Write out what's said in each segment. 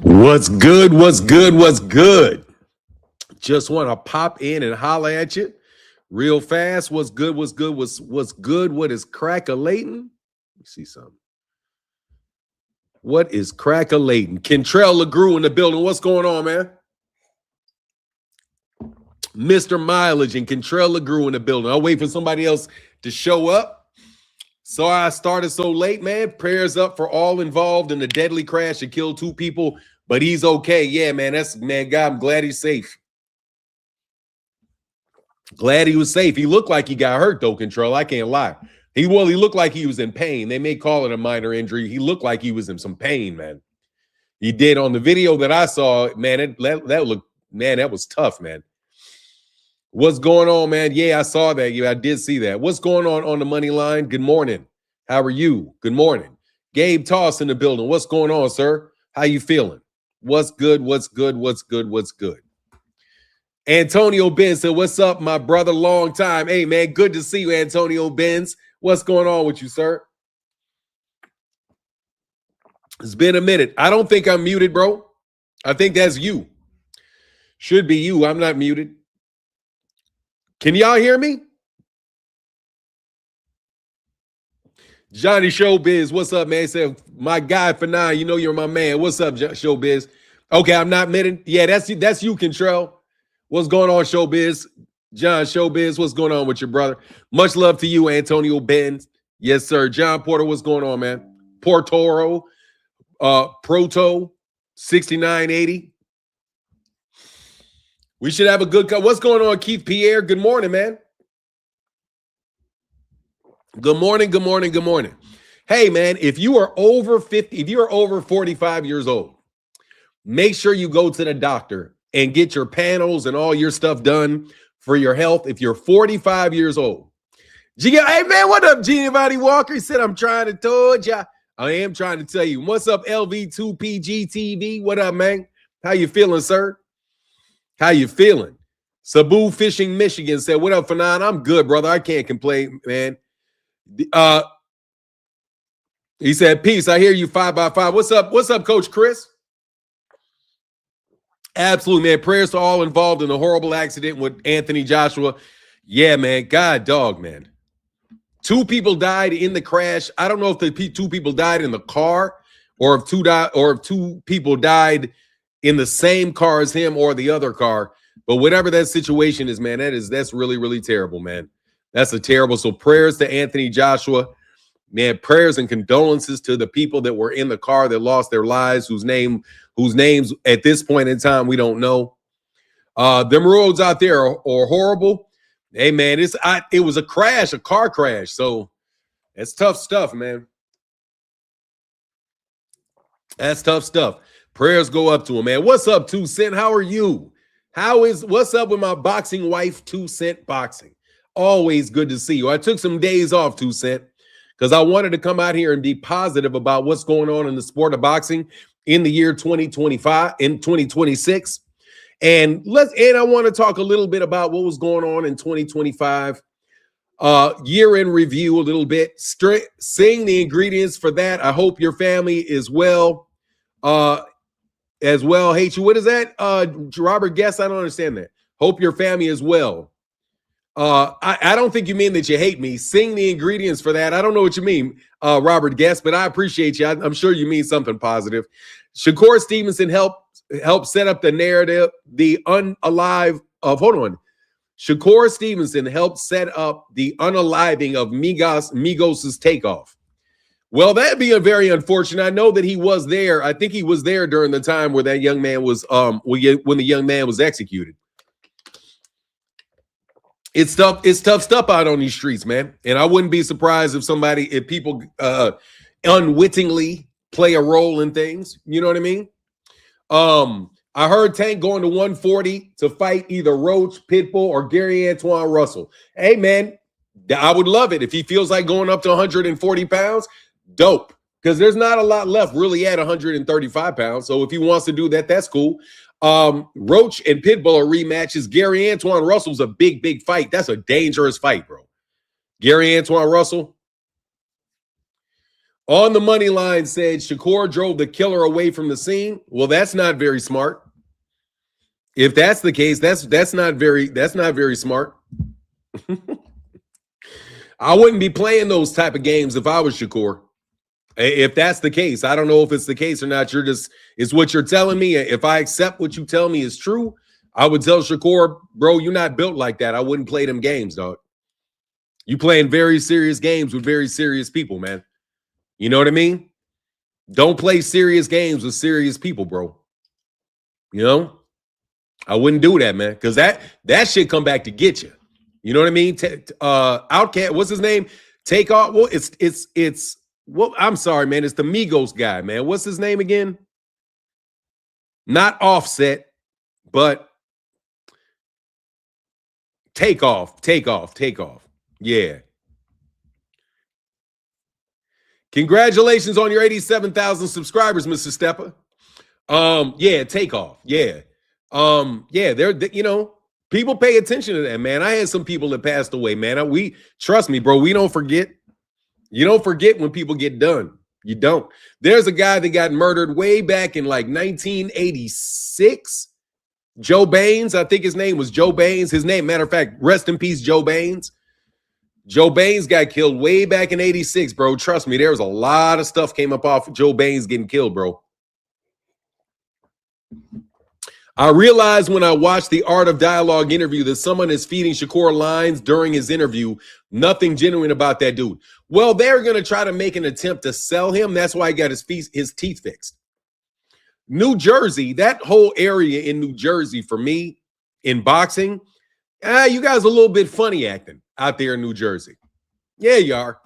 What's good? What's good? What's good? Just want to pop in and holler at you real fast. What's good? What's good? What's good? What is crack-a-lating? Let me see something. What is crack-a-lating? Kentrell LeGrew in the building. What's going on, man? Mr. Mileage and Kentrell LeGrew in the building. I'll wait for somebody else to show up. So I started so late, man. Prayers up for all involved in the deadly crash that killed 2 people, but he's okay. Yeah, man. God, I'm glad he's safe. Glad he was safe. He looked like he got hurt, though, Control. I can't lie. He looked like he was in pain. They may call it a minor injury. He looked like he was in some pain, man. He did on the video that I saw, man. That was tough, man. What's going on, man? Yeah, I saw that. Yeah, I did see that. What's going on the money line? Good morning. How are you? Good morning. Gabe Toss in the building. What's going on, sir? How you feeling? What's good? What's good? What's good? What's good? Antonio Benz said, what's up, my brother? Long time. Hey, man, good to see you, Antonio Benz. What's going on with you, sir? It's been a minute. I don't think I'm muted, bro. I think that's you. Should be you. I'm not muted. Can y'all hear me? Johnny Showbiz, what's up, man? He said, my guy for 9, you know you're my man. What's up, Showbiz? Okay, I'm not muted. Yeah, that's you, Control. What's going on, Showbiz? John Showbiz, what's going on with your brother? Much love to you, Antonio Benz. Yes, sir. John Porter, what's going on, man? Portoro, Proto, 6980. We should have a good cut. What's going on, Keith Pierre? Good morning, man. Good morning, good morning, good morning. Hey, man, if you are over 50, if you're over 45 years old, make sure you go to the doctor and get your panels and all your stuff done for your health if you're 45 years old. Hey, man, what up, Giovanni Walker? He said, I'm trying to told ya. I am trying to tell you. What's up, LV2PGTV? What up, man? How you feeling, sir? How you feeling? Sabu Fishing Michigan said, what up, Fanon? I'm good, brother. I can't complain, man. He said, peace. I hear you 5x5. What's up? What's up, Coach Chris? Absolutely, man. Prayers to all involved in the horrible accident with Anthony Joshua. Yeah, man. God dog, man. 2 people died in the crash. I don't know if the 2 people died in the car or if 2 people died in the same car as him or the other car. But whatever that situation is, man, that's really, really terrible, man. That's a terrible. So prayers to Anthony Joshua. Man, prayers and condolences to the people that were in the car that lost their lives, whose names at this point in time we don't know. Them roads out there are horrible. Hey, man, it was a crash, a car crash. So that's tough stuff, man. That's tough stuff. Prayers go up to him, man. What's up, 2 Cent? How are you? What's up with my boxing wife, 2 Cent Boxing? Always good to see you. I took some days off, 2 Cent, because I wanted to come out here and be positive about what's going on in the sport of boxing in the year 2025 and 2026. And I want to talk a little bit about what was going on in 2025. Year in review a little bit. Seeing the ingredients for that. I hope your family is well. As well. Hate you. What is that? Robert Guest, I don't understand that. Hope your family is well. I don't think you mean that you hate me. Sing the ingredients for that. I don't know what you mean, Robert Guest, but I appreciate you. I'm sure you mean something positive. Shakur Stevenson helped set up the narrative, Shakur Stevenson helped set up the unaliving of Migos' takeoff. Well, that'd be a very unfortunate. I know that he was there. I think he was there during the time where that young man was when the young man was executed. It's tough stuff out on these streets, man. And I wouldn't be surprised if people unwittingly play a role in things. You know what I mean? I heard Tank going to 140 to fight either Roach, Pitbull, or Gary Antoine Russell. Hey, man, I would love it if he feels like going up to 140 pounds. Dope, because there's not a lot left really at 135 pounds. So if he wants to do that, that's cool. Roach and Pitbull are rematches. Gary Antoine Russell's a big fight. That's a dangerous fight, bro. Gary Antoine Russell. On the money line said Shakur drove the killer away from the scene. Well, that's not very smart. If that's the case, that's not very smart. I wouldn't be playing those type of games if I was Shakur. If that's the case, I don't know if it's the case or not. It's what you're telling me. If I accept what you tell me is true, I would tell Shakur, bro, you're not built like that. I wouldn't play them games, dog. You playing very serious games with very serious people, man. You know what I mean? Don't play serious games with serious people, bro. You know? I wouldn't do that, man, because that shit come back to get you. You know what I mean? Outcast, what's his name? Takeoff. Well, it's well, I'm sorry, man. It's the Migos guy, man. What's his name again? Not Offset, but Takeoff. Yeah. Congratulations on your 87,000 subscribers, Mr. Stepper. Yeah, Takeoff. Yeah. Yeah, you know, people pay attention to that, man. I had some people that passed away, man. Trust me, bro, we don't forget. You don't forget when people get done. You don't. There's a guy that got murdered way back in like 1986. Joe Baines, I think his name was Joe Baines. His name, matter of fact, rest in peace, Joe Baines. Joe Baines got killed way back in 86, bro. Trust me, there was a lot of stuff came up off Joe Baines getting killed, bro. I realized when I watched the Art of Dialogue interview that someone is feeding Shakur lines during his interview. Nothing genuine about that dude. Well, they're going to try to make an attempt to sell him. That's why he got his teeth fixed. New Jersey, that whole area in New Jersey for me in boxing, you guys are a little bit funny acting out there in New Jersey. Yeah, you are.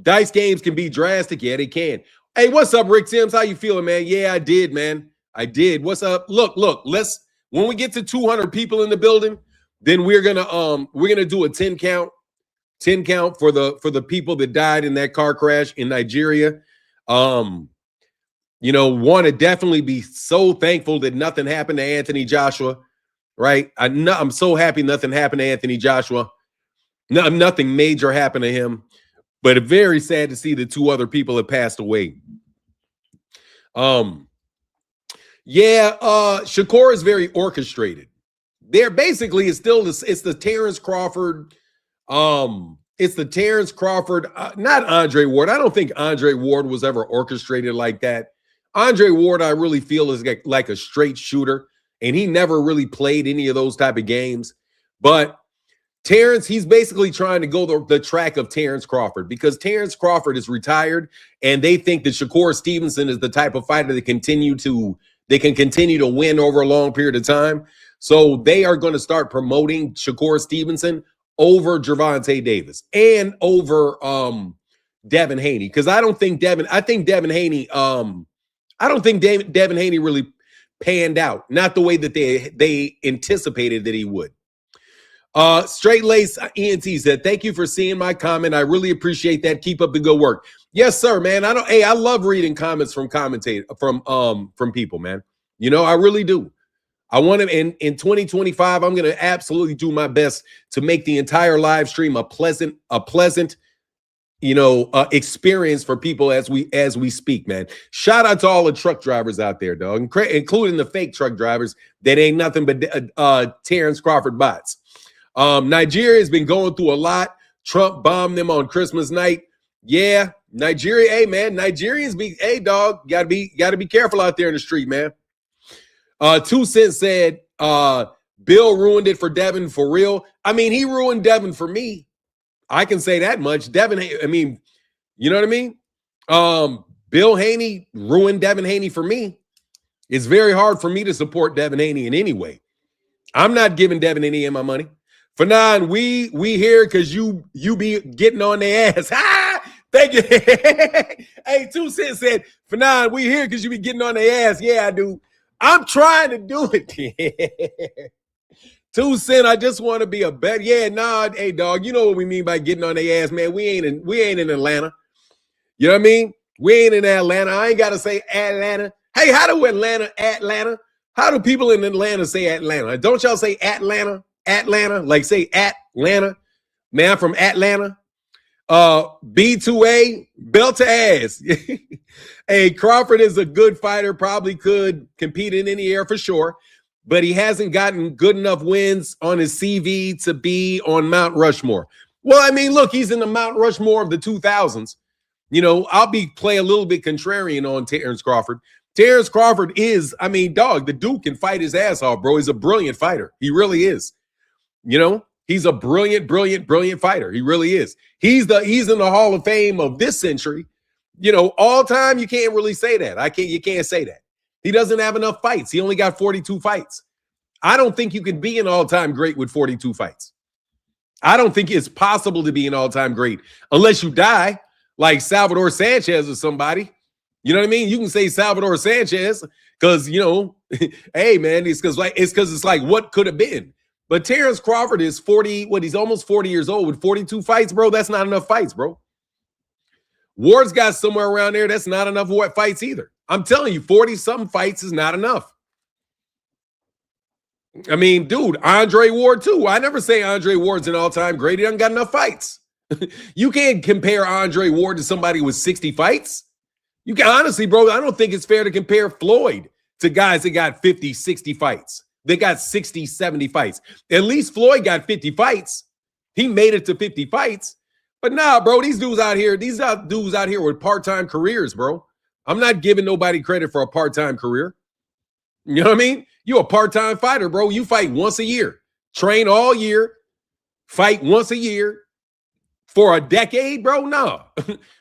Dice games can be drastic. Yeah, they can. Hey, what's up, Rick Timms? How you feeling, man? Yeah, I did, man. I did. What's up? Look, when we get to 200 people in the building, then we're gonna do a 10 count for the people that died in that car crash in Nigeria. You know, want to definitely be so thankful that nothing happened to Anthony Joshua, right? I'm so happy nothing happened to Anthony Joshua. No, nothing major happened to him, but it's very sad to see the two other people that passed away. Yeah, Shakur is very orchestrated. There basically is still this, it's the Terrence Crawford, not Andre Ward. I don't think Andre Ward was ever orchestrated like that. Andre Ward, I really feel is like a straight shooter, and he never really played any of those type of games. But Terrence, he's basically trying to go the track of Terrence Crawford because Terrence Crawford is retired, and they think that Shakur Stevenson is the type of fighter that can continue to win over a long period of time. So they are going to start promoting Shakur Stevenson over Gervonta Davis and over Devin Haney. Because I think Devin Haney really panned out, not the way that they anticipated that he would. Straight Lace ENT said, "Thank you for seeing my comment. I really appreciate that. Keep up the good work." Yes, sir, man. I love reading comments from people, man. You know, I really do. I want to in 2025, I'm going to absolutely do my best to make the entire live stream a pleasant, experience for people as we speak, man. Shout out to all the truck drivers out there, dog, including the fake truck drivers that ain't nothing but Terrence Crawford bots. Nigeria has been going through a lot. Trump bombed them on Christmas night. Yeah, Nigeria. Hey, man, Nigerians dog. Gotta be careful out there in the street, man. 2 Cents said, Bill ruined it for Devin for real. I mean, he ruined Devin for me. I can say that much. Devin, I mean, you know what I mean? Bill Haney ruined Devin Haney for me. It's very hard for me to support Devin Haney in any way. I'm not giving Devin any of my money. Fanon, we here because you be getting on their ass. Ha! Thank you. Hey, 2 Cents said, Fanon, we here because you be getting on their ass. Yeah, I do. I'm trying to do it. 2 Cents, I just want to be a better. Yeah, nah, hey, dog, you know what we mean by getting on their ass, man. We ain't in Atlanta. You know what I mean? We ain't in Atlanta. I ain't got to say Atlanta. Hey, how do Atlanta? How do people in Atlanta say Atlanta? Don't y'all say Atlanta? Like say Atlanta. Man, I'm from Atlanta. B2A, belt to ass. Hey, Crawford is a good fighter, probably could compete in any air for sure, but he hasn't gotten good enough wins on his CV to be on Mount Rushmore. Well, I mean, look, he's in the Mount Rushmore of the 2000s. You know, I'll play a little bit contrarian on Terrence Crawford. Terrence Crawford is, I mean, dog, the dude can fight his ass off, bro. He's a brilliant fighter. He really is. You know, he's a brilliant fighter. He really is. He's in the Hall of Fame of this century. You know, all time, you can't really say that. You can't say that. He doesn't have enough fights. He only got 42 fights. I don't think you can be an all-time great with 42 fights. I don't think it's possible to be an all-time great unless you die like Salvador Sanchez or somebody. You know what I mean? You can say Salvador Sanchez because, you know, hey, man, it's because it's like what could have been. But Terrence Crawford is 40, he's almost 40 years old with 42 fights, bro. That's not enough fights, bro. Ward's got somewhere around there. That's not enough fights either. I'm telling you, 40-something fights is not enough. I mean, dude, Andre Ward too. I never say Andre Ward's an all-time great. He doesn't got enough fights. You can't compare Andre Ward to somebody with 60 fights. You can honestly, bro, I don't think it's fair to compare Floyd to guys that got 50, 60 fights. They got 60, 70 fights. At least Floyd got 50 fights. He made it to 50 fights. But nah, bro, these dudes out here with part-time careers, bro. I'm not giving nobody credit for a part-time career. You know what I mean? You're a part-time fighter, bro. You fight once a year. Train all year. Fight once a year. For a decade, bro? Nah.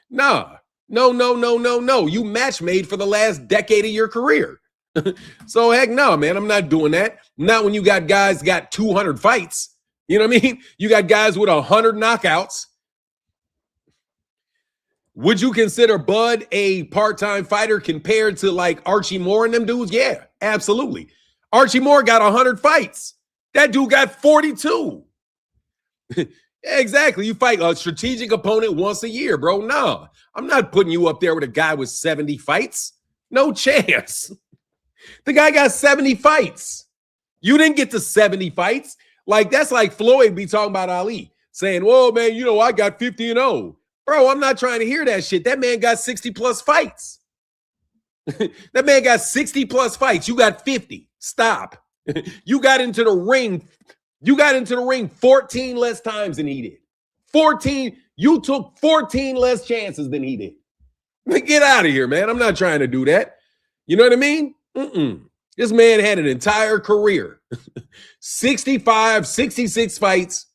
Nah. No. You match made for the last decade of your career. So heck no, man. I'm not doing that. Not when you got guys got 200 fights. You know what I mean? You got guys with 100 knockouts. Would you consider Bud a part-time fighter compared to like Archie Moore and them dudes? Yeah, absolutely. Archie Moore got 100 fights. That dude got 42. Exactly. You fight a strategic opponent once a year, bro. No, I'm not putting you up there with a guy with 70 fights. No chance. The guy got 70 fights. You didn't get to 70 fights. Like, that's like Floyd be talking about Ali, saying, whoa, man, you know, I got 50-0. Bro, I'm not trying to hear that shit. That man got 60-plus fights. That man got 60-plus fights. You got 50. Stop. You got into the ring. You got into the ring 14 less times than he did. 14. You took 14 less chances than he did. Get out of here, man. I'm not trying to do that. You know what I mean? This man had an entire career. 65, 66 fights.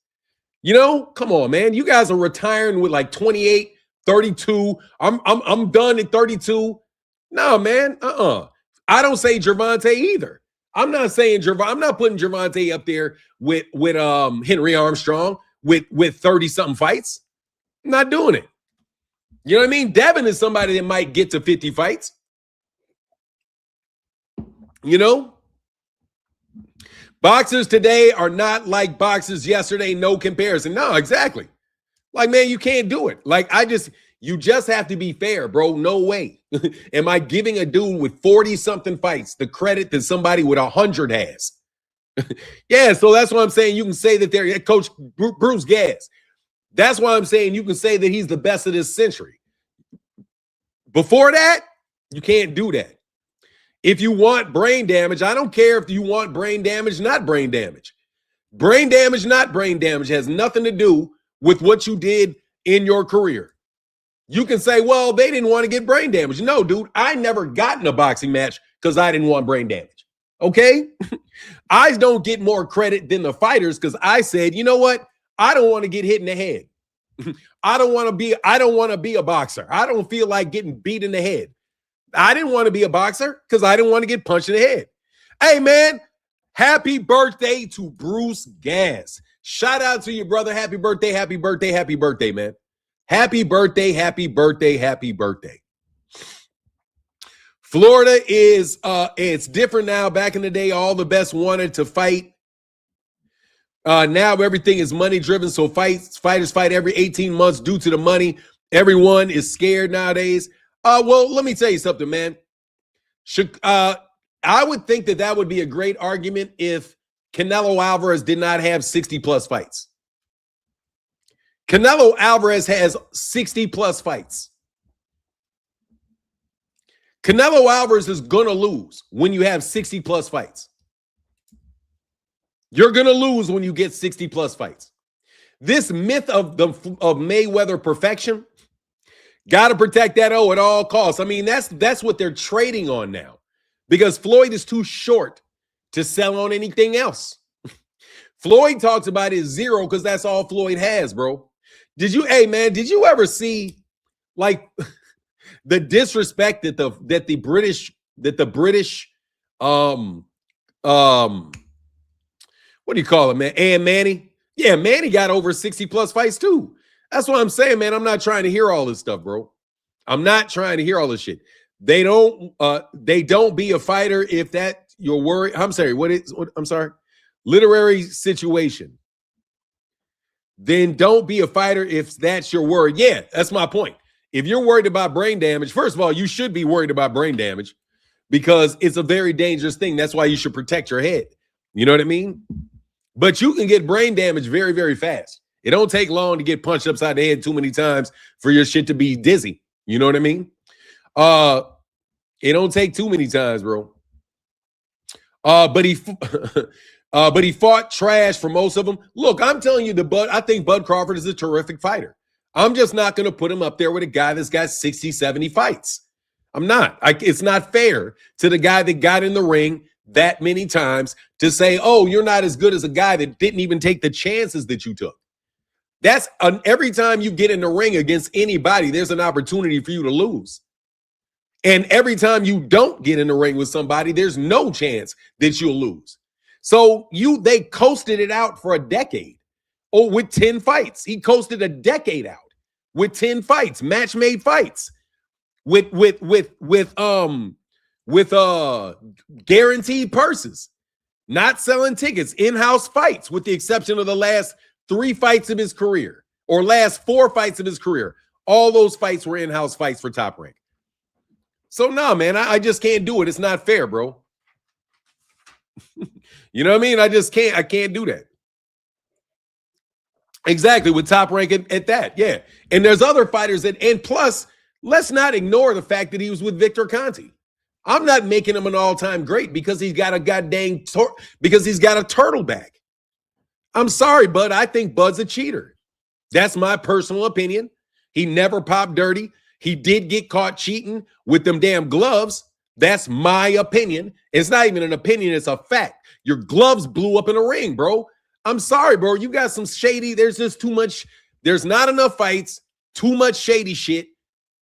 You know, come on, man. You guys are retiring with like 28, 32. I'm done at 32. No, man. I don't say Gervonta either. I'm not saying Gervonta. I'm not putting Gervonta up there with Henry Armstrong with 30-something fights. I'm not doing it. You know what I mean? Devin is somebody that might get to 50 fights. You know? Boxers today are not like boxers yesterday. No comparison. No, exactly. Like, man, you can't do it. Like, you just have to be fair, bro. No way. Am I giving a dude with 40-something fights the credit that somebody with 100 has? Yeah, so that's why I'm saying you can say that they're Coach Bruce Gas. That's why I'm saying you can say that he's the best of this century. Before that, you can't do that. If you want brain damage, I don't care if you want brain damage, not brain damage. Brain damage, not brain damage has nothing to do with what you did in your career. You can say, well, they didn't want to get brain damage. No, dude, I never got in a boxing match because I didn't want brain damage. Okay? I don't get more credit than the fighters because I said, you know what? I don't want to get hit in the head. I don't want to be a boxer. I don't feel like getting beat in the head. I didn't want to be a boxer because I didn't want to get punched in the head. Hey, man, happy birthday to Bruce Gas. Shout out to your brother. Happy birthday, happy birthday, happy birthday, man. Happy birthday, happy birthday, happy birthday. Florida is, it's different now. Back in the day, all the best wanted to fight. Now everything is money driven. So fighters fight every 18 months due to the money. Everyone is scared nowadays. Well, let me tell you something, man. I would think that would be a great argument if Canelo Alvarez did not have 60-plus fights. Canelo Alvarez has 60 plus fights. Canelo Alvarez is going to lose when you have 60 plus fights. You're going to lose when you get 60 plus fights. This myth of Mayweather perfection, got to protect that O at all costs. I mean, that's what they're trading on now because Floyd is too short to sell on anything else. Floyd talks about his zero because that's all Floyd has, bro. Did you ever see like the disrespect that the British what do you call it, man? And Manny? Yeah, Manny got over 60 plus fights too. That's what I'm saying, man. I'm not trying to hear all this stuff, bro. I'm not trying to hear all this shit. They don't be a fighter if that you're worried. I'm sorry, I'm sorry. Literary situation. Then don't be a fighter if that's your worry. Yeah, that's my point. If you're worried about brain damage, first of all, you should be worried about brain damage because it's a very dangerous thing. That's why you should protect your head. You know what I mean? But you can get brain damage very, very fast. It don't take long to get punched upside the head too many times for your shit to be dizzy. You know what I mean? It don't take too many times, bro. But he fought trash for most of them. Look, I'm telling you, I think Bud Crawford is a terrific fighter. I'm just not going to put him up there with a guy that's got 60, 70 fights. I'm not. It's not fair to the guy that got in the ring that many times to say, oh, you're not as good as a guy that didn't even take the chances that you took. That's every time you get in the ring against anybody, there's an opportunity for you to lose. And every time you don't get in the ring with somebody, there's no chance that you'll lose. So they coasted it out for a decade. Oh, with 10 fights. He coasted a decade out with 10 fights, match-made fights, with guaranteed purses, not selling tickets, in-house fights, with the exception of the last 3 fights of his career or last 4 fights of his career. All those fights were in-house fights for Top Rank. So no, man, I just can't do it. It's not fair, bro. You know what I mean? I can't do that. Exactly, with Top Rank at that, yeah. And there's other fighters and plus, let's not ignore the fact that he was with Victor Conte. I'm not making him an all-time great because he's got a because he's got a turtle back. I'm sorry, Bud. I think Bud's a cheater. That's my personal opinion. He never popped dirty. He did get caught cheating with them damn gloves. That's my opinion. It's not even an opinion. It's a fact. Your gloves blew up in a ring, bro. I'm sorry, bro. You got some shady. There's just too much. There's not enough fights. Too much shady shit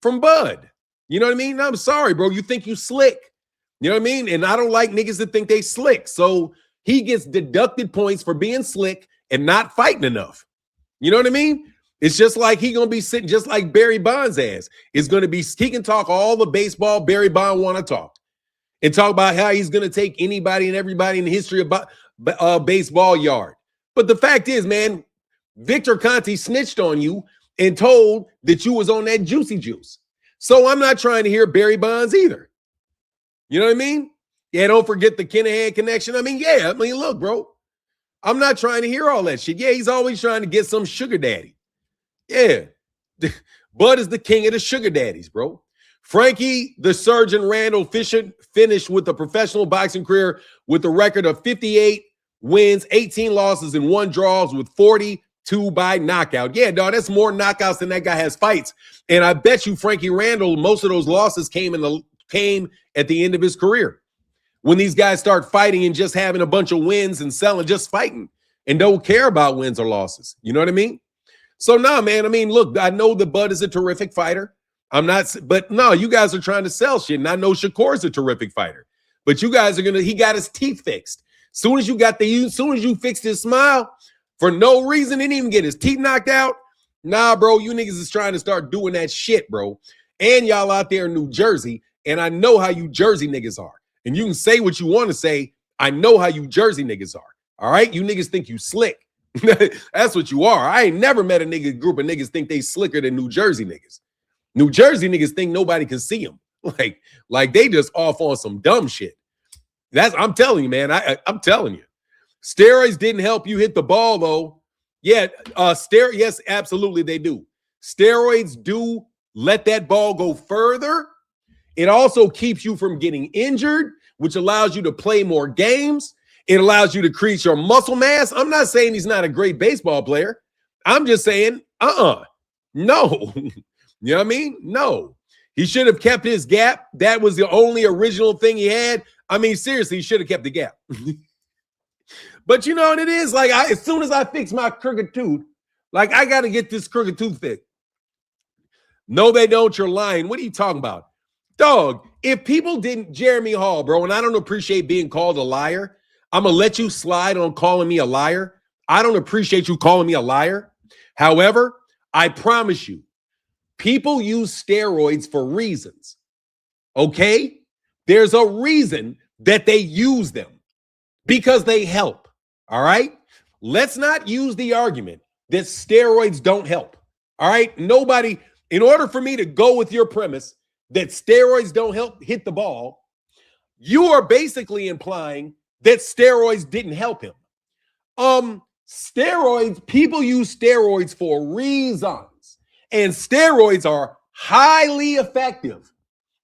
from Bud. You know what I mean? I'm sorry, bro. You think you slick. You know what I mean? And I don't like niggas that think they slick. So he gets deducted points for being slick and not fighting enough. You know what I mean? It's just like he going to be sitting just like Barry Bonds' ass. It's going to be, he can talk all the baseball Barry Bond want to talk and talk about how he's going to take anybody and everybody in the history of baseball yard. But the fact is, man, Victor Conte snitched on you and told that you was on that juicy juice. So I'm not trying to hear Barry Bonds either. You know what I mean? Yeah, don't forget the Kinahan connection. I mean, look, bro, I'm not trying to hear all that shit. Yeah, he's always trying to get some sugar daddy. Yeah, Bud is the king of the sugar daddies, bro. Frankie the Surgeon Randall Fisher finished with a professional boxing career with a record of 58 wins, 18 losses, and 1 draws with 42 by knockout. Yeah, dog, that's more knockouts than that guy has fights. And I bet you Frankie Randall, most of those losses came at the end of his career. When these guys start fighting and just having a bunch of wins and selling, just fighting and don't care about wins or losses. You know what I mean? So, man, I mean, look, I know that Bud is a terrific fighter. But no, you guys are trying to sell shit. And I know Shakur is a terrific fighter. But you guys are he got his teeth fixed. Soon as you fixed his smile, for no reason, didn't even get his teeth knocked out. Nah, bro, you niggas is trying to start doing that shit, bro. And y'all out there in New Jersey, and I know how you Jersey niggas are. And you can say what you want to say. I know how you Jersey niggas are. All right? You niggas think you slick. That's what you are. I ain't never met a group of niggas think they slicker than New Jersey niggas. New Jersey niggas think nobody can see them. Like they just off on some dumb shit. I'm telling you, man. I'm telling you. Steroids didn't help you hit the ball, though. Yeah, yes, absolutely they do. Steroids do let that ball go further. It also keeps you from getting injured, which allows you to play more games. It allows you to increase your muscle mass. I'm not saying he's not a great baseball player. I'm just saying, no. You know what I mean? No. He should have kept his gap. That was the only original thing he had. I mean, seriously, he should have kept the gap. But you know what it is? Like, as soon as I fix my crooked tooth, like, I got to get this crooked tooth fixed. No, they don't. You're lying. What are you talking about? Dog, if people didn't, Jeremy Hall, bro, and I don't appreciate being called a liar, I'm going to let you slide on calling me a liar. I don't appreciate you calling me a liar. However, I promise you, people use steroids for reasons. Okay? There's a reason that they use them because they help. All right? Let's not use the argument that steroids don't help. All right? Nobody, in order for me to go with your premise that steroids don't help hit the ball, you are basically implying that steroids didn't help him. Steroids, people use steroids for reasons, and steroids are highly effective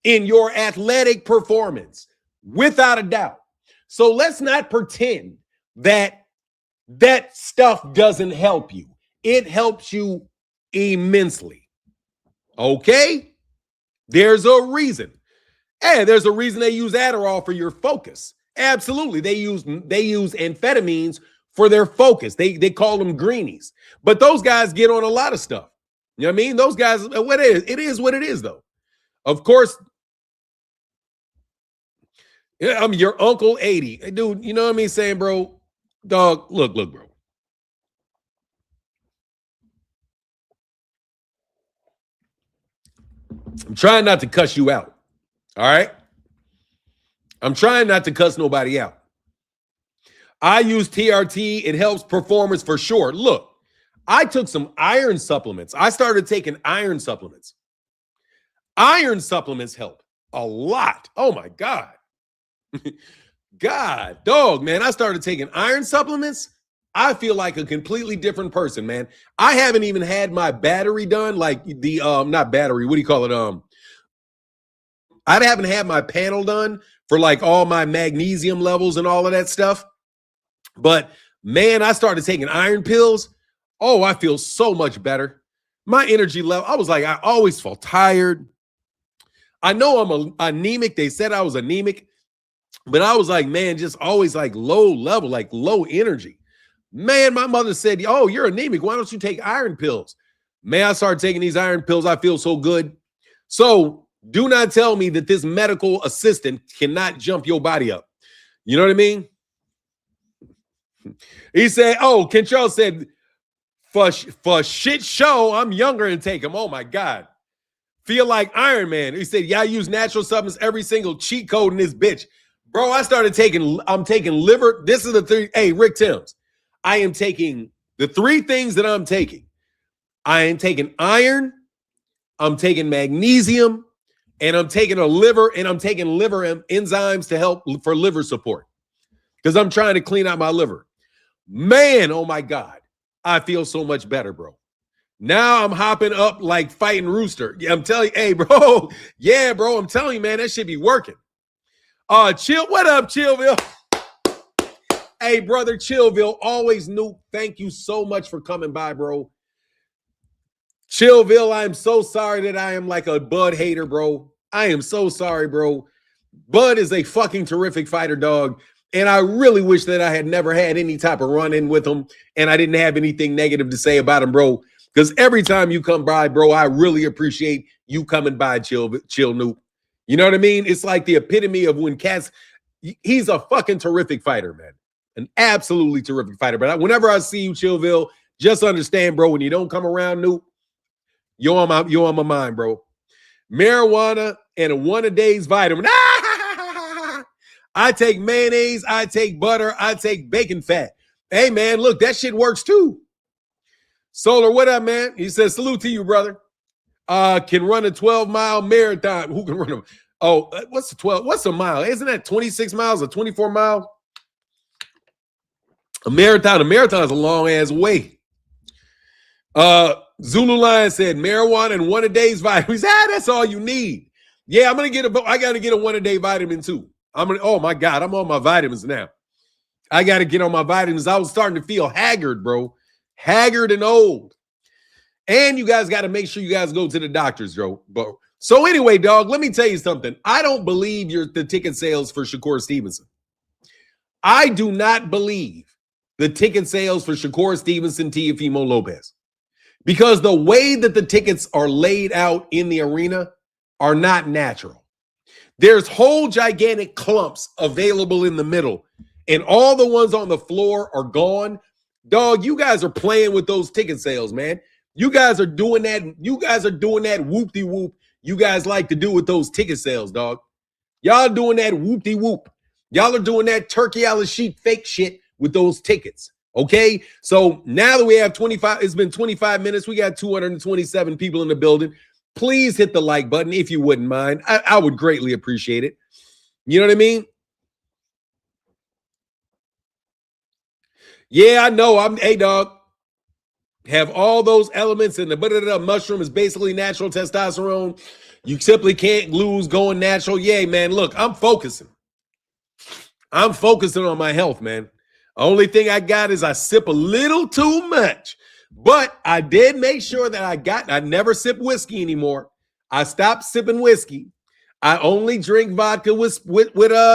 in your athletic performance, without a doubt. So let's not pretend that that stuff doesn't help you. It helps you immensely. Okay? There's a reason. And there's a reason they use Adderall for your focus. Absolutely. They use amphetamines for their focus. They call them greenies. But those guys get on a lot of stuff. You know what I mean? Those guys, it is what it is, though. Of course, I'm your Uncle 80. Dude, you know what I mean saying, bro? Dog, look, bro. I'm trying not to cuss you out. All right? I'm trying not to cuss nobody out. I use TRT. It helps performance for sure. Look, I took some iron supplements. I started taking iron supplements. Iron supplements help a lot. Oh, my God. God, dog, man. I started taking iron supplements. I feel like a completely different person, man. I haven't even had my battery done, like the not battery, what do you call it? I haven't had my panel done for like all my magnesium levels and all of that stuff. But man, I started taking iron pills. Oh, I feel so much better. My energy level, I was like, I always felt tired. I know I'm anemic. They said I was anemic, but I was like, man, just always like low level, like low energy. Man, my mother said, oh, you're anemic. Why don't you take iron pills? Man, I started taking these iron pills. I feel so good. So do not tell me that this medical assistant cannot jump your body up. You know what I mean? He said, oh, Kentrell said, for shit show, I'm younger and take them. Oh, my God. Feel like Iron Man. He said, yeah, I use natural supplements, every single cheat code in this bitch. Bro, I'm taking liver. This is the three. Hey, Rick Timms, I am taking the three things that I'm taking. I am taking iron, I'm taking magnesium, and I'm taking liver enzymes to help for liver support because I'm trying to clean out my liver. Man, oh my God, I feel so much better, bro. Now I'm hopping up like fighting Rooster. Yeah, I'm telling you, hey, bro. Yeah, bro, I'm telling you, man, that should be working. Chill, what up, Chillville? Hey, brother, Chillville, always knew. Thank you so much for coming by, bro. Chillville, I'm so sorry that I am like a Bud hater, bro. I am so sorry, bro. Bud is a fucking terrific fighter, dog. And I really wish that I had never had any type of run-in with him and I didn't have anything negative to say about him, bro. Because every time you come by, bro, I really appreciate you coming by, Chill Noop. You know what I mean? It's like the epitome of when cats, he's a fucking terrific fighter, man. An absolutely terrific fighter. But whenever I see you, Chillville, just understand, bro, when you don't come around, Noop, you're on my mind, bro. Marijuana and a one-a-day's vitamin. I take mayonnaise, I take butter, I take bacon fat. Hey, man, look, that shit works too. Solar, what up, man? He says, salute to you, brother. Can run a 12-mile marathon. Who can run a, oh, what's the 12? What's a mile? Isn't that 26 miles or 24 miles? A marathon is a long-ass way. Zulu Lion said marijuana and one a day's vitamins. That's all you need. Yeah, I gotta get a one a day vitamin too. Oh my God, I'm on my vitamins now. I gotta get on my vitamins. I was starting to feel haggard, bro. Haggard and old. And you guys got to make sure you guys go to the doctors, bro. So anyway, dog, let me tell you something. I don't believe the ticket sales for Shakur Stevenson. I do not believe the ticket sales for Shakur Stevenson, Teofimo Lopez, because the way that the tickets are laid out in the arena are not natural. There's whole gigantic clumps available in the middle, and all the ones on the floor are gone. Dog, you guys are playing with those ticket sales, man. You guys are doing that. You guys are doing that whoop-de-whoop you guys like to do with those ticket sales, dog. Y'all doing that whoop-de-whoop. Y'all are doing that turkey a la sheep fake shit with those tickets, okay? So now that we have 25, it's been 25 minutes. We got 227 people in the building. Please hit the like button if you wouldn't mind. I would greatly appreciate it. You know what I mean? Yeah, I know. Hey, dog. Have all those elements in the mushroom is basically natural testosterone. You simply can't lose going natural. Yay, man. Look, I'm focusing. I'm focusing on my health, man. Only thing I got is I sip a little too much. But I did make sure that I never sip whiskey anymore. I stopped sipping whiskey. I only drink vodka with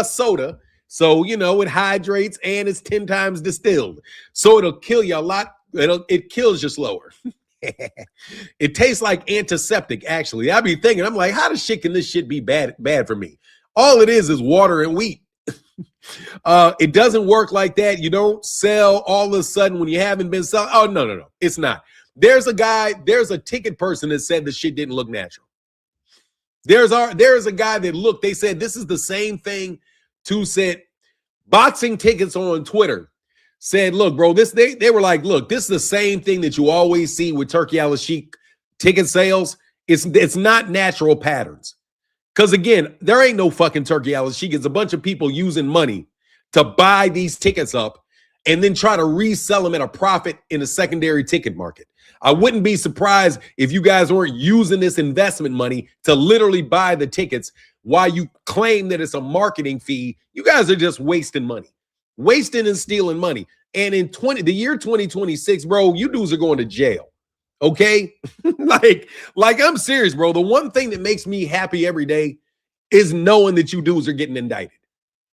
soda. So, you know, it hydrates and it's 10 times distilled. So it'll kill you a lot. It kills you slower. It tastes like antiseptic, actually. I be thinking, I'm like, how the shit can this shit be bad for me? All it is water and wheat. It doesn't work like that. You don't sell all of a sudden when you haven't been selling. Oh, no. It's not. There's a ticket person that said the shit didn't look natural. There's a guy that they said this is the same thing to said boxing tickets on Twitter. Said, look, bro, they were like, look, this is the same thing that you always see with turkey a la chic ticket sales. It's not natural patterns. Because again, there ain't no fucking turkey a la chic. It's a bunch of people using money to buy these tickets up and then try to resell them at a profit in a secondary ticket market. I wouldn't be surprised if you guys weren't using this investment money to literally buy the tickets while you claim that it's a marketing fee. You guys are just wasting money. Wasting and stealing money. And in the year 2026, bro, you dudes are going to jail. Okay? like I'm serious, bro. The one thing that makes me happy every day is knowing that you dudes are getting indicted.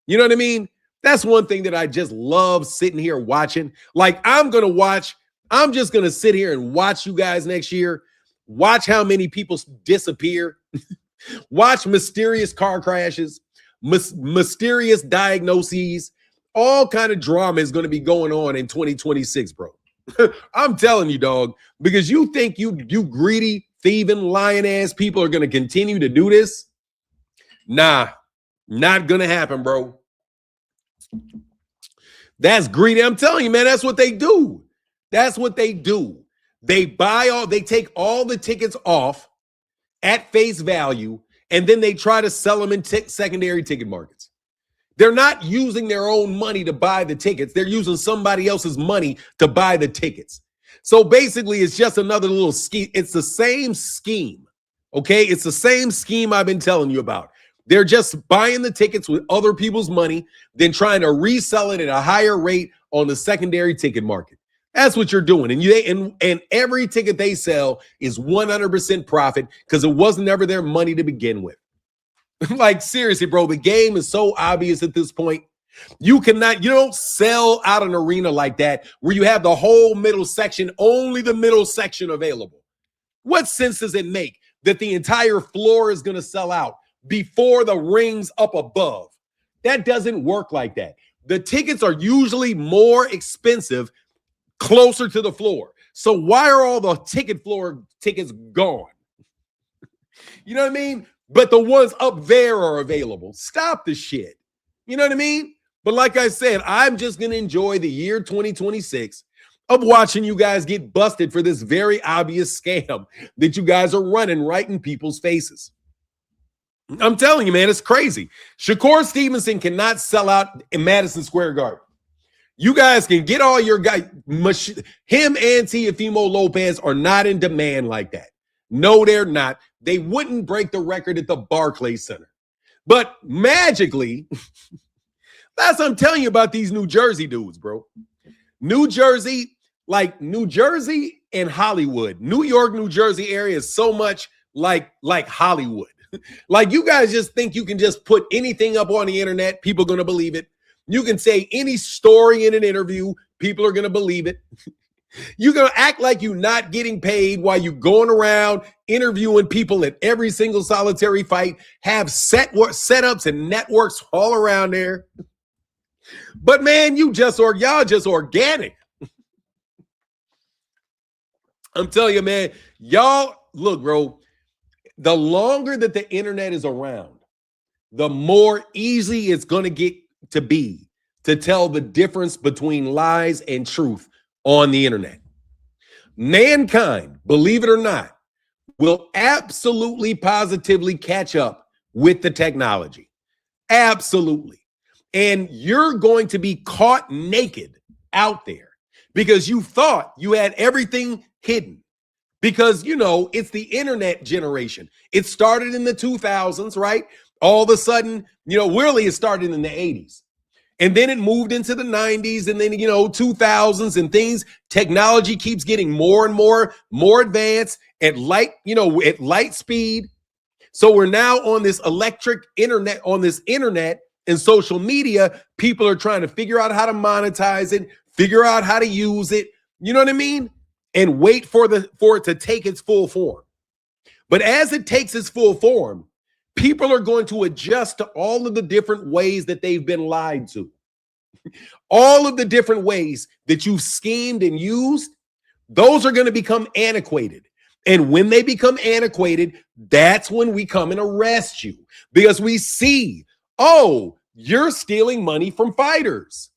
You know what I mean? That's one thing that I just love sitting here watching. Like I'm just going to sit here and watch you guys next year. Watch how many people disappear. Watch mysterious car crashes, mysterious diagnoses. All kind of drama is going to be going on in 2026, bro. I'm telling you, dog, because you think you greedy, thieving, lying ass people are going to continue to do this? Nah, not going to happen, bro. That's greedy. I'm telling you, man, that's what they do. That's what they do. They take all the tickets off at face value, and then they try to sell them in secondary ticket markets. They're not using their own money to buy the tickets. They're using somebody else's money to buy the tickets. So basically, it's just another little scheme. It's the same scheme, okay? It's the same scheme I've been telling you about. They're just buying the tickets with other people's money, then trying to resell it at a higher rate on the secondary ticket market. That's what you're doing. And every ticket they sell is 100% profit because it wasn't ever their money to begin with. Like, seriously, bro, the game is so obvious at this point. You don't sell out an arena like that where you have the whole middle section, only the middle section available. What sense does it make that the entire floor is going to sell out before the rings up above? That doesn't work like that. The tickets are usually more expensive closer to the floor. So why are all the floor tickets gone? You know what I mean? But the ones up there are available. Stop the shit. You know what I mean? But like I said, I'm just going to enjoy the year 2026 of watching you guys get busted for this very obvious scam that you guys are running right in people's faces. I'm telling you, man, it's crazy. Shakur Stevenson cannot sell out in Madison Square Garden. You guys can get all your guys. Him and Teofimo Lopez are not in demand like that. No, they're not. They wouldn't break the record at the Barclays Center. But magically, that's what I'm telling you about these New Jersey dudes, bro. New Jersey, like New Jersey and Hollywood. New York, New Jersey area is so much like Hollywood. Like you guys just think you can just put anything up on the internet, people are going to believe it. You can say any story in an interview, people are going to believe it. You're going to act like you're not getting paid while you're going around interviewing people at every single solitary fight, have setups and networks all around there. But man, y'all just organic. I'm telling you, man, y'all look, bro, the longer that the internet is around, the more easy it's going to get to be to tell the difference between lies and truth on the internet. Mankind, believe it or not, will absolutely positively catch up with the technology. Absolutely. And you're going to be caught naked out there because you thought you had everything hidden. Because, you know, it's the internet generation. It started in the 2000s, right? All of a sudden, you know, really it started in the 80s. And then it moved into the 90s and then, you know, 2000s and things. Technology keeps getting more and more advanced at light speed. So we're now on this electric internet, and social media. People are trying to figure out how to monetize it, figure out how to use it. You know what I mean? And wait for it to take its full form. But as it takes its full form, people are going to adjust to all of the different ways that they've been lied to. All of the different ways that you've schemed and used, those are going to become antiquated. And when they become antiquated, that's when we come and arrest you. Because we see, oh, you're stealing money from fighters.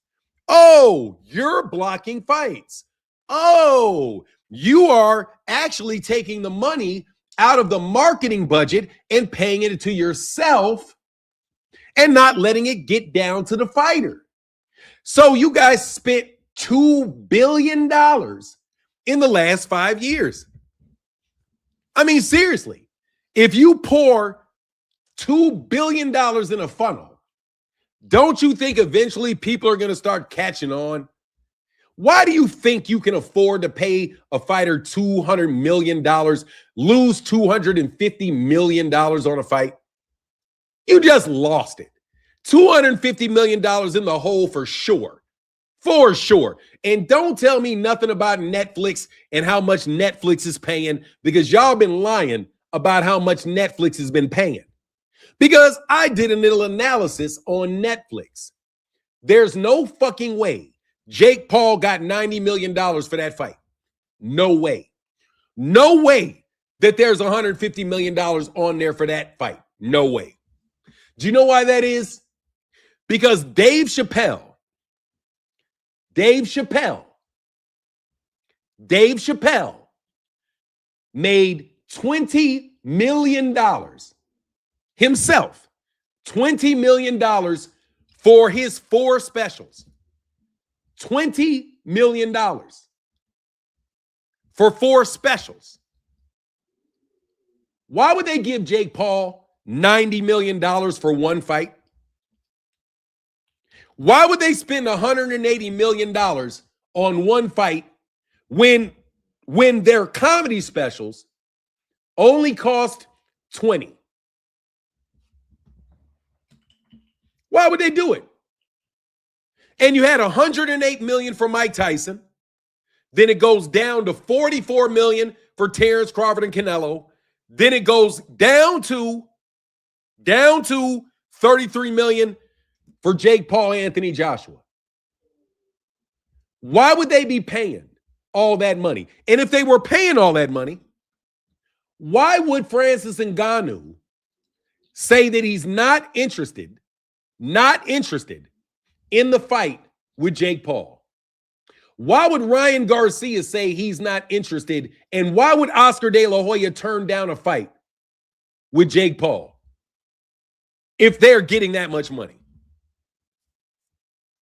Oh, you're blocking fights. Oh, you are actually taking the money out of the marketing budget and paying it to yourself and not letting it get down to the fighter. So you guys spent $2 billion in the last 5 years. I mean, seriously, if you pour $2 billion in a funnel, don't you think eventually people are going to start catching on? Why do you think you can afford to pay a fighter $200 million, lose $250 million on a fight? You just lost it. $250 million in the hole for sure. For sure. And don't tell me nothing about Netflix and how much Netflix is paying, because y'all been lying about how much Netflix has been paying. Because I did a little analysis on Netflix. There's no fucking way Jake Paul got $90 million for that fight. No way. No way that there's $150 million on there for that fight. No way. Do you know why that is? Because Dave Chappelle made $20 million himself. $20 million for his 4 specials. $20 million for 4 specials. Why would they give Jake Paul $90 million for one fight? Why would they spend $180 million on one fight when their comedy specials only cost $20? Why would they do it? And you had $108 million for Mike Tyson. Then it goes down to $44 million for Terrence Crawford and Canelo. Then it goes down to $33 million for Jake Paul, Anthony Joshua. Why would they be paying all that money? And if they were paying all that money, why would Francis Ngannou say that he's not interested in the fight with Jake Paul? Why would Ryan Garcia say he's not interested? And why would Oscar De La Hoya turn down a fight with Jake Paul if they're getting that much money?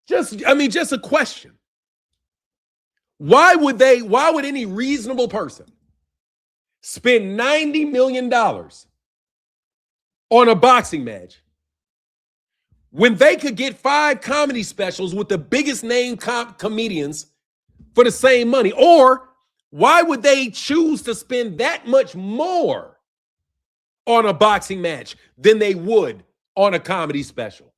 Just a question. Why would any reasonable person spend $90 million on a boxing match when they could get 5 comedy specials with the biggest name comedians for the same money? Or why would they choose to spend that much more on a boxing match than they would on a comedy special?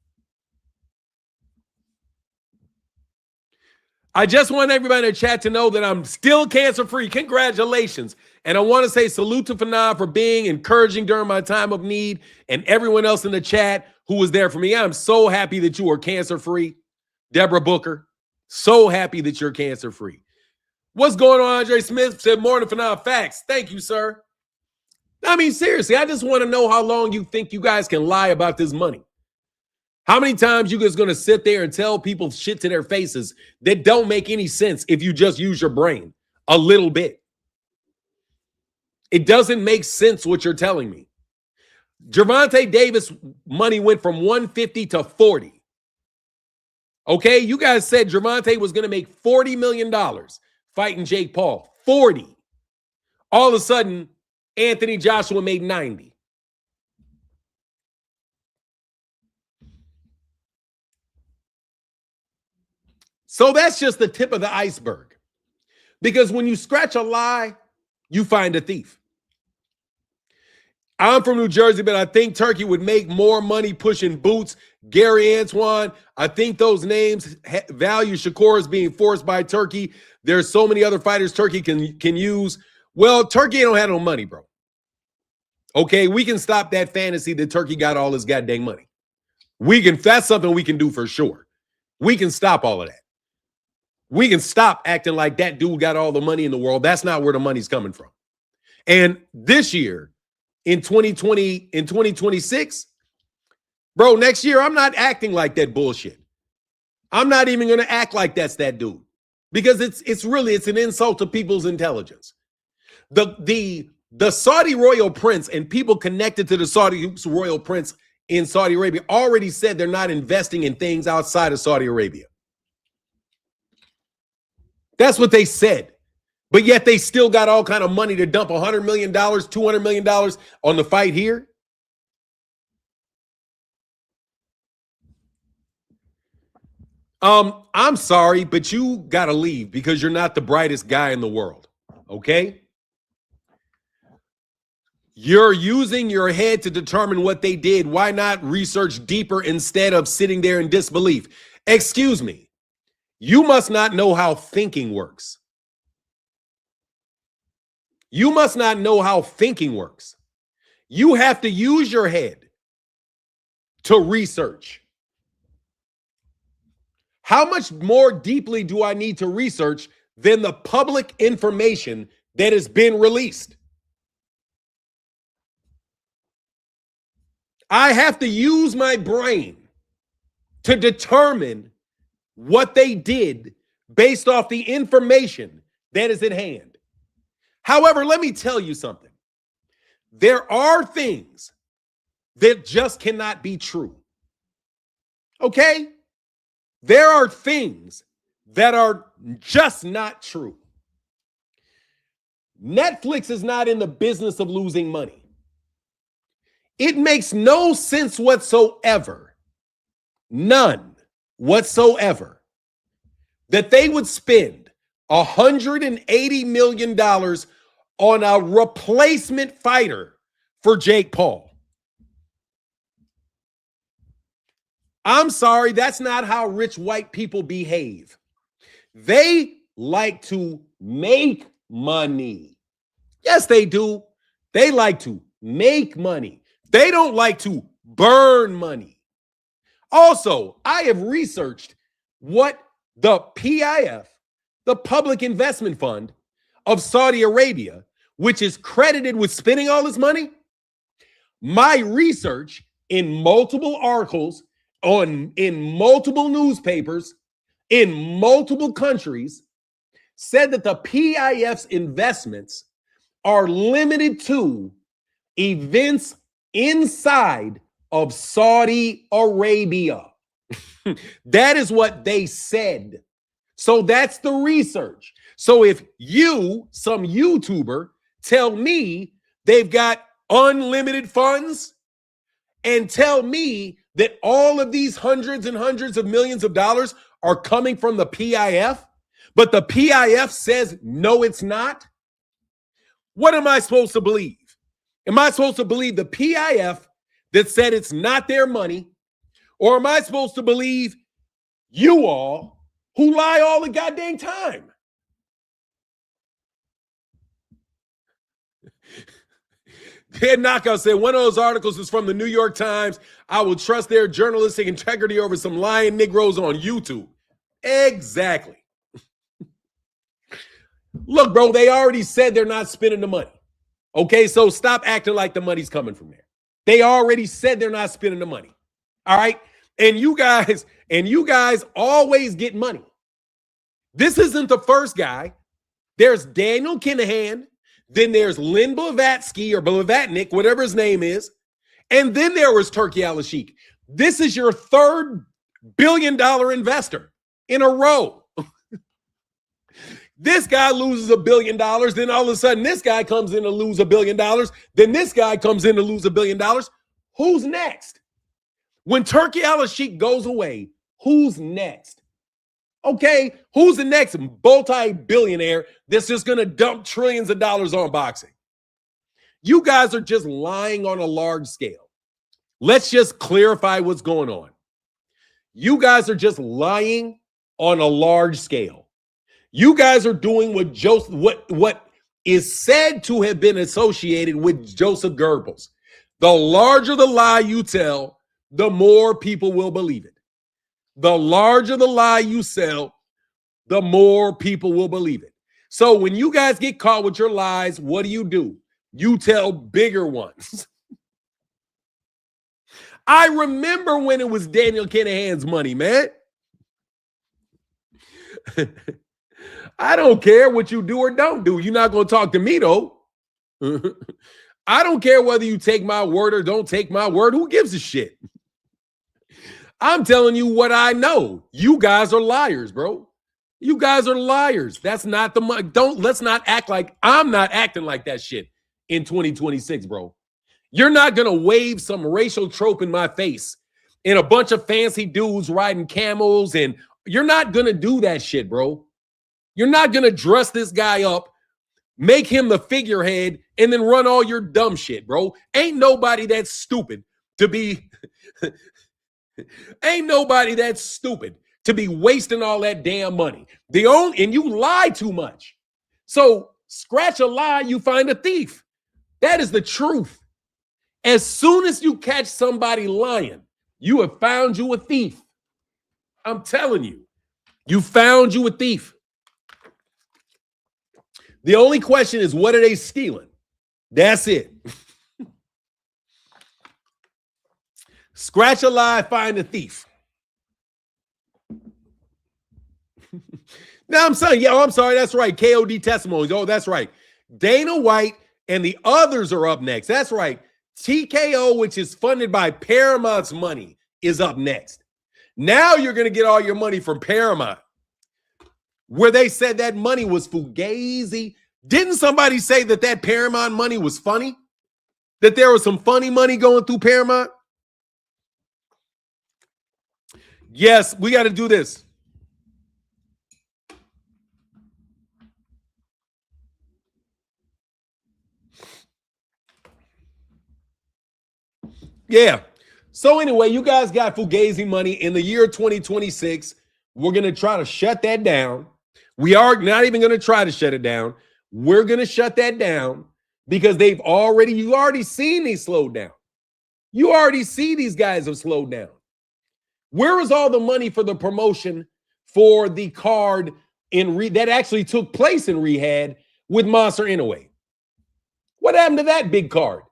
I just want everybody in the chat to know that I'm still cancer-free. Congratulations. And I want to say salute to Fanan for being encouraging during my time of need, and everyone else in the chat who was there for me. I'm so happy that you are cancer-free. Deborah Booker, so happy that you're cancer-free. What's going on, Andre Smith? Said morning, Fanan. Facts. Thank you, sir. I mean, seriously, I just want to know how long you think you guys can lie about this money. How many times you guys going to sit there and tell people shit to their faces that don't make any sense if you just use your brain a little bit? It doesn't make sense what you're telling me. Gervonta Davis money went from 150 to 40. Okay, you guys said Gervonta was going to make $40 million fighting Jake Paul. 40. All of a sudden, Anthony Joshua made 90. So that's just the tip of the iceberg. Because when you scratch a lie, you find a thief. I'm from New Jersey, but I think Turkey would make more money pushing Boots, Gary Antoine. I think those names value Shakur as being forced by Turkey. There's so many other fighters Turkey can use. Well, Turkey don't have no money, bro. Okay, we can stop that fantasy that Turkey got all his goddamn money. That's something we can do for sure. We can stop all of that. We can stop acting like that dude got all the money in the world. That's not where the money's coming from. And this year, in 2026, bro, next year, I'm not acting like that bullshit. I'm not even going to act like that's that dude. Because it's an insult to people's intelligence. The Saudi royal prince and people connected to the Saudi royal prince in Saudi Arabia already said they're not investing in things outside of Saudi Arabia. That's what they said. But yet they still got all kind of money to dump $100 million, $200 million on the fight here. I'm sorry, but you got to leave because you're not the brightest guy in the world. Okay? You're using your head to determine what they did. Why not research deeper instead of sitting there in disbelief? Excuse me. You must not know how thinking works. You must not know how thinking works. You have to use your head to research. How much more deeply do I need to research than the public information that has been released? I have to use my brain to determine what they did based off the information that is at hand. However, let me tell you something. There are things that just cannot be true. Okay? There are things that are just not true. Netflix is not in the business of losing money. It makes no sense whatsoever, none whatsoever, that they would spend $180 million on a replacement fighter for Jake Paul. I'm sorry, that's not how rich white people behave. They like to make money. Yes, they do. They like to make money. They don't like to burn money. Also, I have researched what the PIF, the Public Investment Fund of Saudi Arabia, which is credited with spending all this money. My research in multiple articles, in multiple newspapers, in multiple countries, said that the PIF's investments are limited to events inside of Saudi Arabia. That is what they said. So that's the research. So if you, some YouTuber, tell me they've got unlimited funds and tell me that all of these hundreds and hundreds of millions of dollars are coming from the PIF, but the PIF says, no, it's not. What am I supposed to believe? Am I supposed to believe the PIF that said it's not their money? Or am I supposed to believe you all who lie all the goddamn time? Ted Knockout said one of those articles is from the New York Times. I will trust their journalistic integrity over some lying Negroes on YouTube. Exactly. Look, bro, they already said they're not spending the money. Okay, so stop acting like the money's coming from there. They already said they're not spending the money. All right? And you guys always get money. This isn't the first guy. There's Daniel Kinahan. Then there's Len Blavatsky or Blavatnik, whatever his name is. And then there was Turkey Al-Sheikh. This is your third billion-dollar investor in a row. This guy loses $1 billion. Then all of a sudden, this guy comes in to lose $1 billion. Then this guy comes in to lose $1 billion. Who's next? When Turkey Al-Sheikh goes away, who's next? Okay, who's the next multi-billionaire that's just going to dump trillions of dollars on boxing? You guys are just lying on a large scale. Let's just clarify what's going on. You guys are just lying on a large scale. You guys are doing what is said to have been associated with Joseph Goebbels. The larger the lie you tell, the more people will believe it. The larger the lie you sell, the more people will believe it. So when you guys get caught with your lies, what do? You tell bigger ones. I remember when it was Daniel Kinahan's money, man. I don't care what you do or don't do. You're not going to talk to me, though. I don't care whether you take my word or don't take my word. Who gives a shit? I'm telling you what I know. You guys are liars, bro. You guys are liars. That's not the money. Let's not act like I'm not acting like that shit in 2026, bro. You're not going to wave some racial trope in my face and a bunch of fancy dudes riding camels, and you're not going to do that shit, bro. You're not going to dress this guy up, make him the figurehead, and then run all your dumb shit, bro. Ain't nobody that stupid to be Ain't nobody that stupid to be wasting all that damn money. And you lie too much. So scratch a lie, you find a thief. That is the truth. As soon as you catch somebody lying, you have found you a thief. I'm telling you, you found you a thief. The only question is, what are they stealing? That's it. Scratch a lie, find a thief. Now I'm saying, I'm sorry, that's right. KOD testimonies. Oh, that's right. Dana White and the others are up next. That's right. TKO, which is funded by Paramount's money, is up next. Now you're going to get all your money from Paramount, where they said that money was fugazi. Didn't somebody say that Paramount money was funny? That there was some funny money going through Paramount? Yes, we got to do this. Yeah. So anyway, you guys got fugazi money in the year 2026. We're going to try to shut that down. We are not even going to try to shut it down. We're going to shut that down because you already seen these slowed down. You already see these guys have slowed down. Where was all the money for the promotion for the card that actually took place in Riyadh with Monster Inoue? What happened to that big card?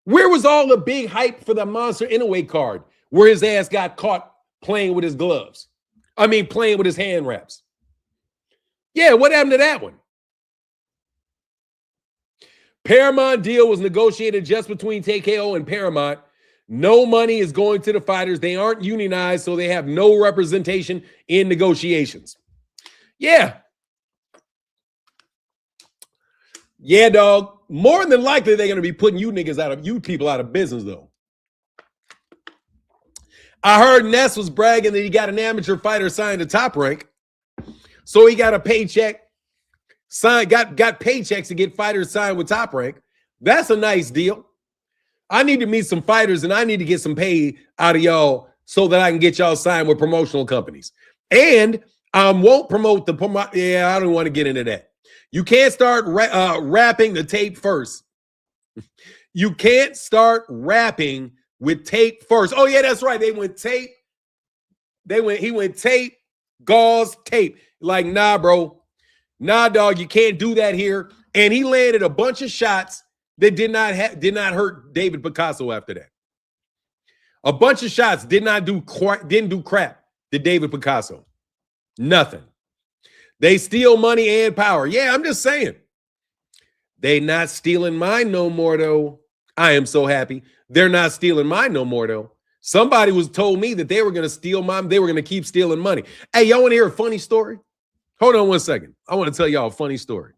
Where was all the big hype for the Monster Inoue card where his ass got caught playing with his gloves? I mean, playing with his hand wraps. Yeah, what happened to that one? Paramount deal was negotiated just between TKO and Paramount. No money is going to the fighters. They aren't unionized, so they have no representation in negotiations. Yeah. Yeah, dog. More than likely, they're going to be putting you people out of business, though. I heard Ness was bragging that he got an amateur fighter signed to Top Rank. So he got a paycheck, got paychecks to get fighters signed with Top Rank. That's a nice deal. I need to meet some fighters and I need to get some pay out of y'all so that I can get y'all signed with promotional companies. And I won't promote yeah, I don't want to get into that. You can't start rapping the tape first. You can't start rapping with tape first. Oh yeah, that's right. He went tape, gauze, tape. Like, nah, bro. Nah, dog, you can't do that here. And he landed a bunch of shots that did not hurt David Picasso after that. A bunch of shots didn't do crap to David Picasso. Nothing. They steal money and power. Yeah, I'm just saying. They not stealing mine no more, though. I am so happy. They're not stealing mine no more, though. Somebody told me that they were going to steal mine. They were going to keep stealing money. Hey, y'all want to hear a funny story? Hold on one second. I want to tell y'all a funny story.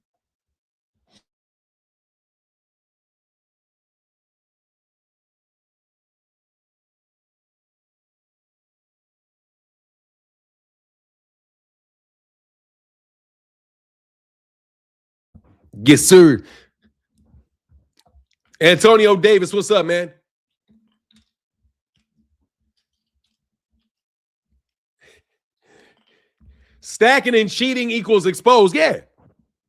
Yes, sir. Antonio Davis, what's up, man? Stacking and cheating equals exposed. Yeah,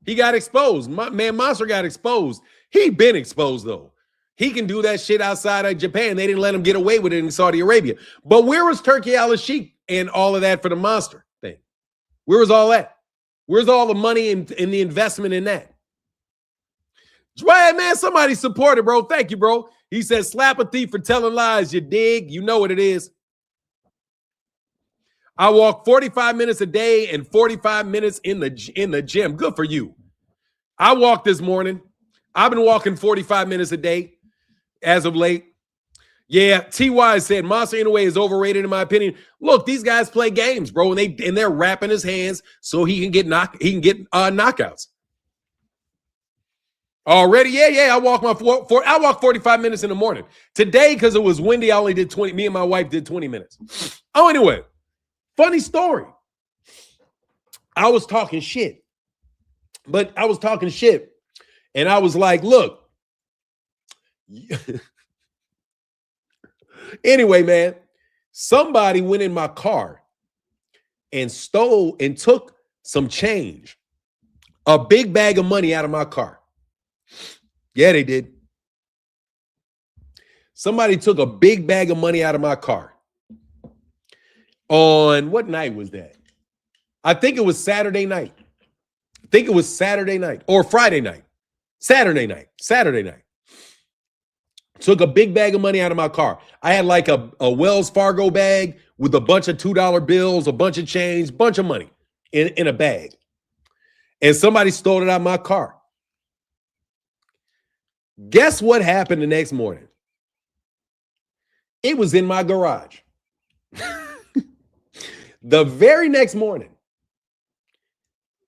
he got exposed. Monster got exposed. He been exposed, though. He can do that shit outside of Japan. They didn't let him get away with it in Saudi Arabia. But where was Turkey al-Sheikh and all of that for the Monster thing? Where was all that? Where's all the money and the investment in that? Dwayne, man, somebody supported, bro. Thank you, bro. He says, slap a thief for telling lies. You dig? You know what it is. I walk 45 minutes a day and 45 minutes in the gym. Good for you. I walked this morning. I've been walking 45 minutes a day as of late. Yeah, T.Y. said Monster Inoue is overrated in my opinion. Look, these guys play games, bro, and they're wrapping his hands so he can get knockouts. Already, yeah. I walk 45 minutes in the morning. Today, because it was windy, I only did 20. Me and my wife did 20 minutes. Oh, anyway, funny story. I was talking shit, and I was like, look. Anyway, man, somebody went in my car and stole and took some change, a big bag of money out of my car. Yeah, they did. Somebody took a big bag of money out of my car. On what night was that? I think it was Saturday night. Or Friday night. Saturday night. Took a big bag of money out of my car. I had like a Wells Fargo bag with a bunch of $2 bills, a bunch of change, bunch of money in a bag. And somebody stole it out of my car. Guess what happened the next morning? It was in my garage. The very next morning,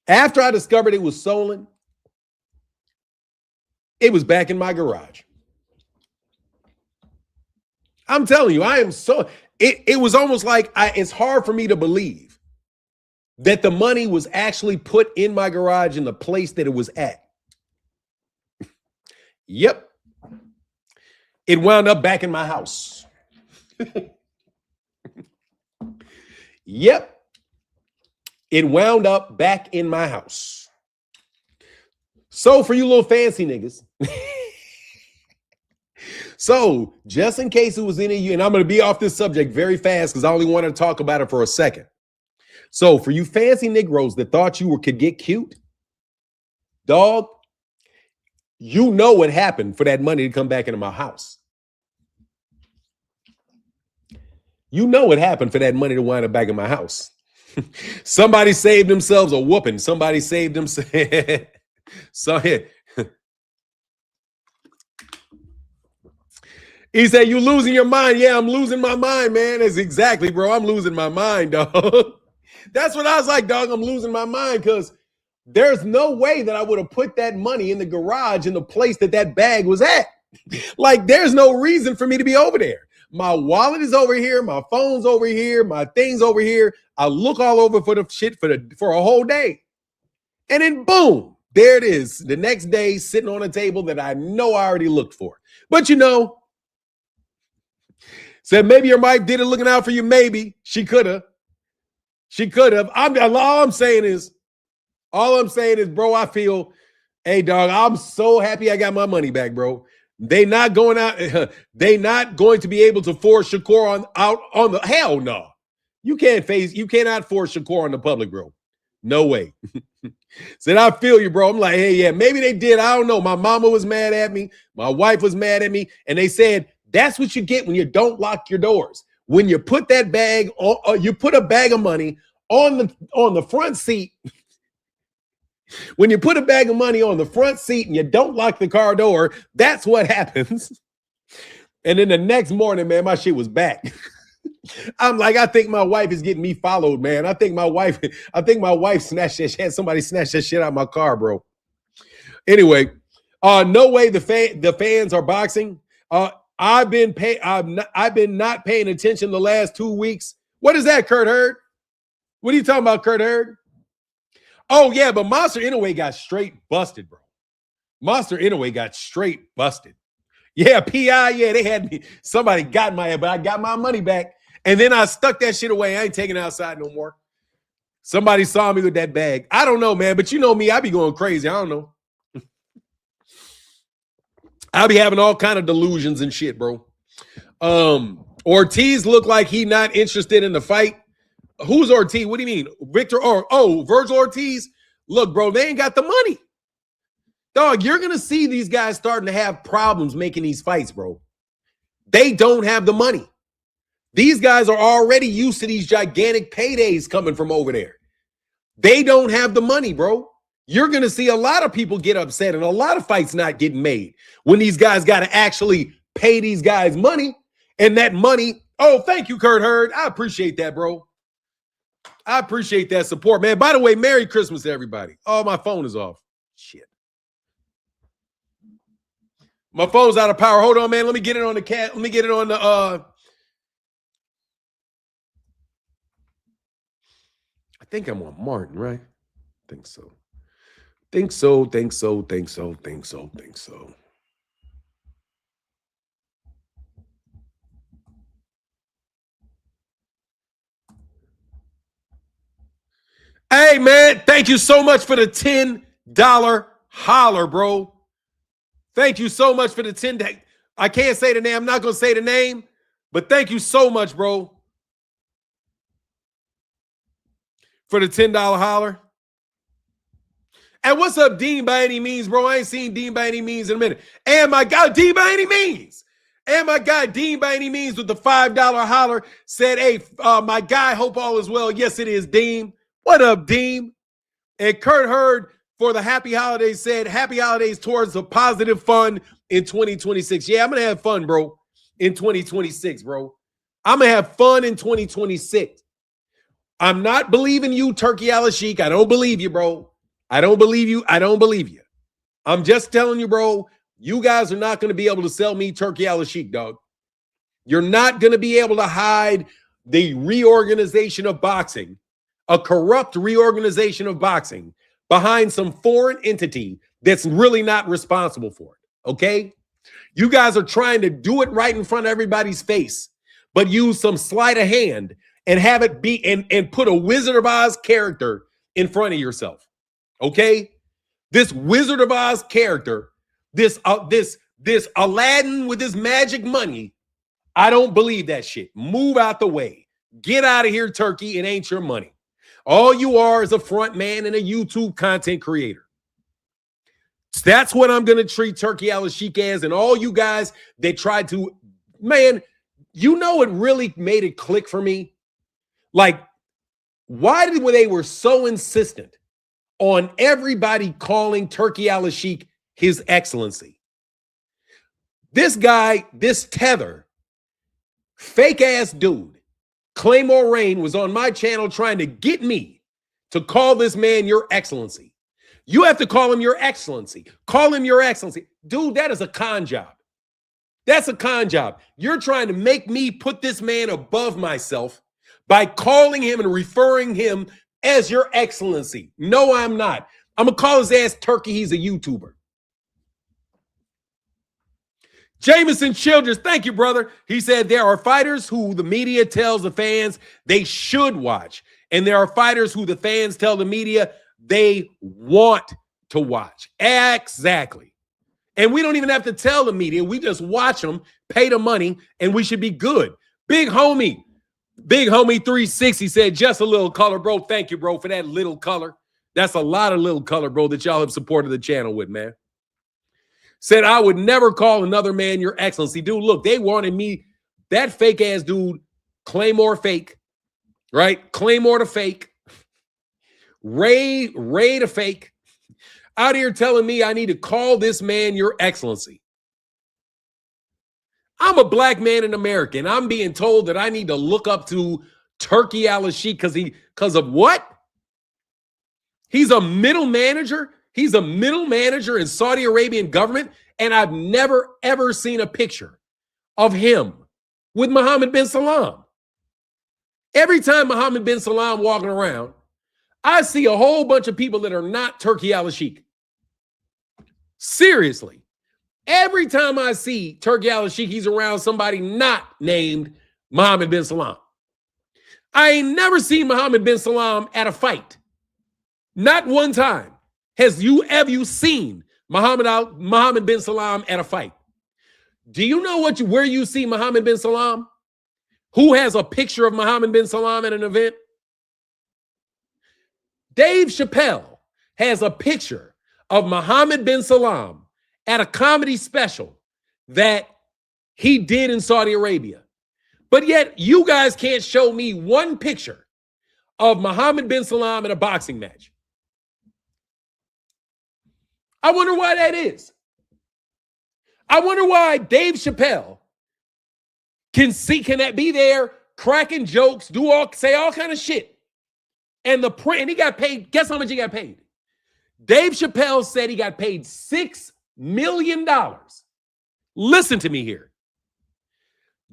after I discovered it was stolen, it was back in my garage. I'm telling you, it was almost like it's hard for me to believe that the money was actually put in my garage in the place that it was at. Yep. It wound up back in my house. Yep. It wound up back in my house. So for you little fancy niggas. So just in case it was any of you, and I'm going to be off this subject very fast because I only want to talk about it for a second. So for you fancy Negroes that thought you could get cute, dog, you know what happened for that money to come back into my house. You know what happened for that money to wind up back in my house. Somebody saved themselves a whooping. Somebody saved them. So He said, "You losing your mind?" Yeah, I'm losing my mind, man. That's exactly, bro. I'm losing my mind, dog. That's what I was like, dog. I'm losing my mind because there's no way that I would have put that money in the garage in the place that that bag was at. Like, there's no reason for me to be over there. My wallet is over here. My phone's over here. My thing's over here. I look all over for the shit for a whole day. And then boom, there it is. The next day, sitting on a table that I know I already looked for. But you know, said maybe your wife did it looking out for you. Maybe she could have. She could have. All I'm saying is, bro, I feel, hey, dog, I'm so happy I got my money back, bro. They not going out. They not going to be able to force Shakur out on the hell no. You cannot force Shakur on the public, bro. No way. Said, I feel you, bro. I'm like, hey, yeah, maybe they did. I don't know. My mama was mad at me. My wife was mad at me. And they said, that's what you get when you don't lock your doors. When you put that bag on, you put a bag of money on the front seat. When you put a bag of money on the front seat and you don't lock the car door, that's what happens. And then the next morning, man, my shit was back. I'm like, I think my wife is getting me followed, man. I think my wife snatched that shit. Somebody snatched that shit out of my car, bro. Anyway, no way the fans are boxing. I've been not paying attention the last 2 weeks. What is that, Kurt Hurd? What are you talking about, Kurt Hurd? Oh, yeah, but Monster Inoue got straight busted, bro. Monster Inoue got straight busted. Yeah, PI, yeah, they had me. Somebody got my head, but I got my money back. And then I stuck that shit away. I ain't taking it outside no more. Somebody saw me with that bag. I don't know, man, but you know me. I be going crazy. I don't know. I'll be having all kind of delusions and shit, bro. Ortiz looked like he not interested in the fight. Who's Ortiz? What do you mean? Victor Virgil Ortiz? Look, bro, they ain't got the money. Dog, you're going to see these guys starting to have problems making these fights, bro. They don't have the money. These guys are already used to these gigantic paydays coming from over there. They don't have the money, bro. You're going to see a lot of people get upset and a lot of fights not getting made when these guys got to actually pay these guys money. And that money, oh, thank you, Kurt Hurd. I appreciate that, bro. I appreciate that support, man. By the way, Merry Christmas to everybody. Oh, my phone is off. Shit. My phone's out of power. Hold on, man. Let me get it on the cat. Let me get it on the I think I'm on Martin, right? Think so. Think so. Hey, man, thank you so much for the $10 holler, bro. Thank you so much for the 10. I can't say the name. I'm not going to say the name, but thank you so much, bro, for the $10 holler. And what's up, Dean, by any means, bro? I ain't seen Dean by any means in a minute. And my guy, Dean, by any means. And my guy, Dean, by any means, with the $5 holler, said, hey, my guy, hope all is well. Yes, it is, Dean. What up, Dean? And Kurt Hurd, for the happy holidays, said, happy holidays towards a positive fun in 2026. Yeah, I'm going to have fun, bro, in 2026, bro. I'm going to have fun in 2026. I'm not believing you, Turkey Al-Sheikh. I don't believe you, bro. I don't believe you. I'm just telling you, bro, you guys are not going to be able to sell me Turkey Al-Sheikh, dog. You're not going to be able to hide the reorganization of boxing, a corrupt reorganization of boxing, behind some foreign entity that's really not responsible for it, okay? You guys are trying to do it right in front of everybody's face, but use some sleight of hand and have it be and put a Wizard of Oz character in front of yourself. Okay, this Wizard of Oz character, this Aladdin with his magic money, I don't believe that shit. Move out the way. Get out of here, Turkey. It ain't your money. All you are is a front man and a YouTube content creator. That's what I'm going to treat Turkey Al-Sheikh as. And all you guys that tried to, man, you know it really made it click for me. Like, why did they were so insistent on everybody calling Turkey Al-Sheikh his excellency? This guy, this tether, fake ass dude, Claymore Rain, was on my channel trying to get me to call this man Your Excellency. You have to call him Your Excellency. Call him Your Excellency. Dude, that is a con job. That's a con job. You're trying to make me put this man above myself by calling him and referring him as Your Excellency. No, I'm not. I'm going to call his ass Turkey. He's a YouTuber. Jameson Childress, thank you, brother. He said there are fighters who the media tells the fans they should watch, and there are fighters who the fans tell the media they want to watch. Exactly. And we don't even have to tell the media. We just watch them, pay the money, and we should be good. Big homie 360 said, just a little color, bro. Thank you, bro, for that little color. That's a lot of little color, bro, that y'all have supported the channel with, man. Said, I would never call another man Your Excellency. Dude, look, they wanted me, that fake ass dude, Claymore fake, right? Claymore the fake, Ray the fake, out here telling me I need to call this man Your Excellency. I'm a black man in America, and I'm being told that I need to look up to Turkey al-Sheikh because of what? He's a middle manager. He's a middle manager in Saudi Arabian government, and I've never, ever seen a picture of him with Mohammed bin Salman. Every time Mohammed bin Salman walking around, I see a whole bunch of people that are not Turkey al-Sheikh. Seriously. Every time I see Turkey al-Sheikh, he's around somebody not named Mohammed bin Salman. I ain't never seen Mohammed bin Salman at a fight. Not one time. Have you seen Mohammed bin Salman at a fight? Do you know where you see Mohammed bin Salman? Who has a picture of Mohammed bin Salman at an event? Dave Chappelle has a picture of Mohammed bin Salman at a comedy special that he did in Saudi Arabia. But yet you guys can't show me one picture of Mohammed bin Salman in a boxing match. I wonder why that is. I wonder why Dave Chappelle can be there, cracking jokes, say all kind of shit. And he got paid. Guess how much he got paid? Dave Chappelle said he got paid $6 million. Listen to me here.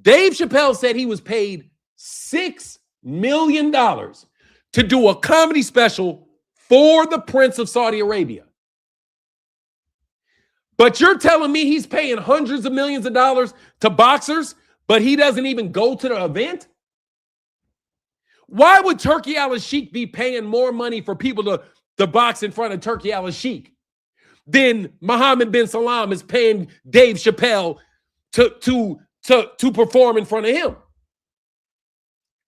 Dave Chappelle said he was paid $6 million to do a comedy special for the Prince of Saudi Arabia. But you're telling me he's paying hundreds of millions of dollars to boxers, but he doesn't even go to the event? Why would Turkey al-Sheikh be paying more money for people to box in front of Turkey al-Sheikh than Mohammed bin Salman is paying Dave Chappelle to perform in front of him?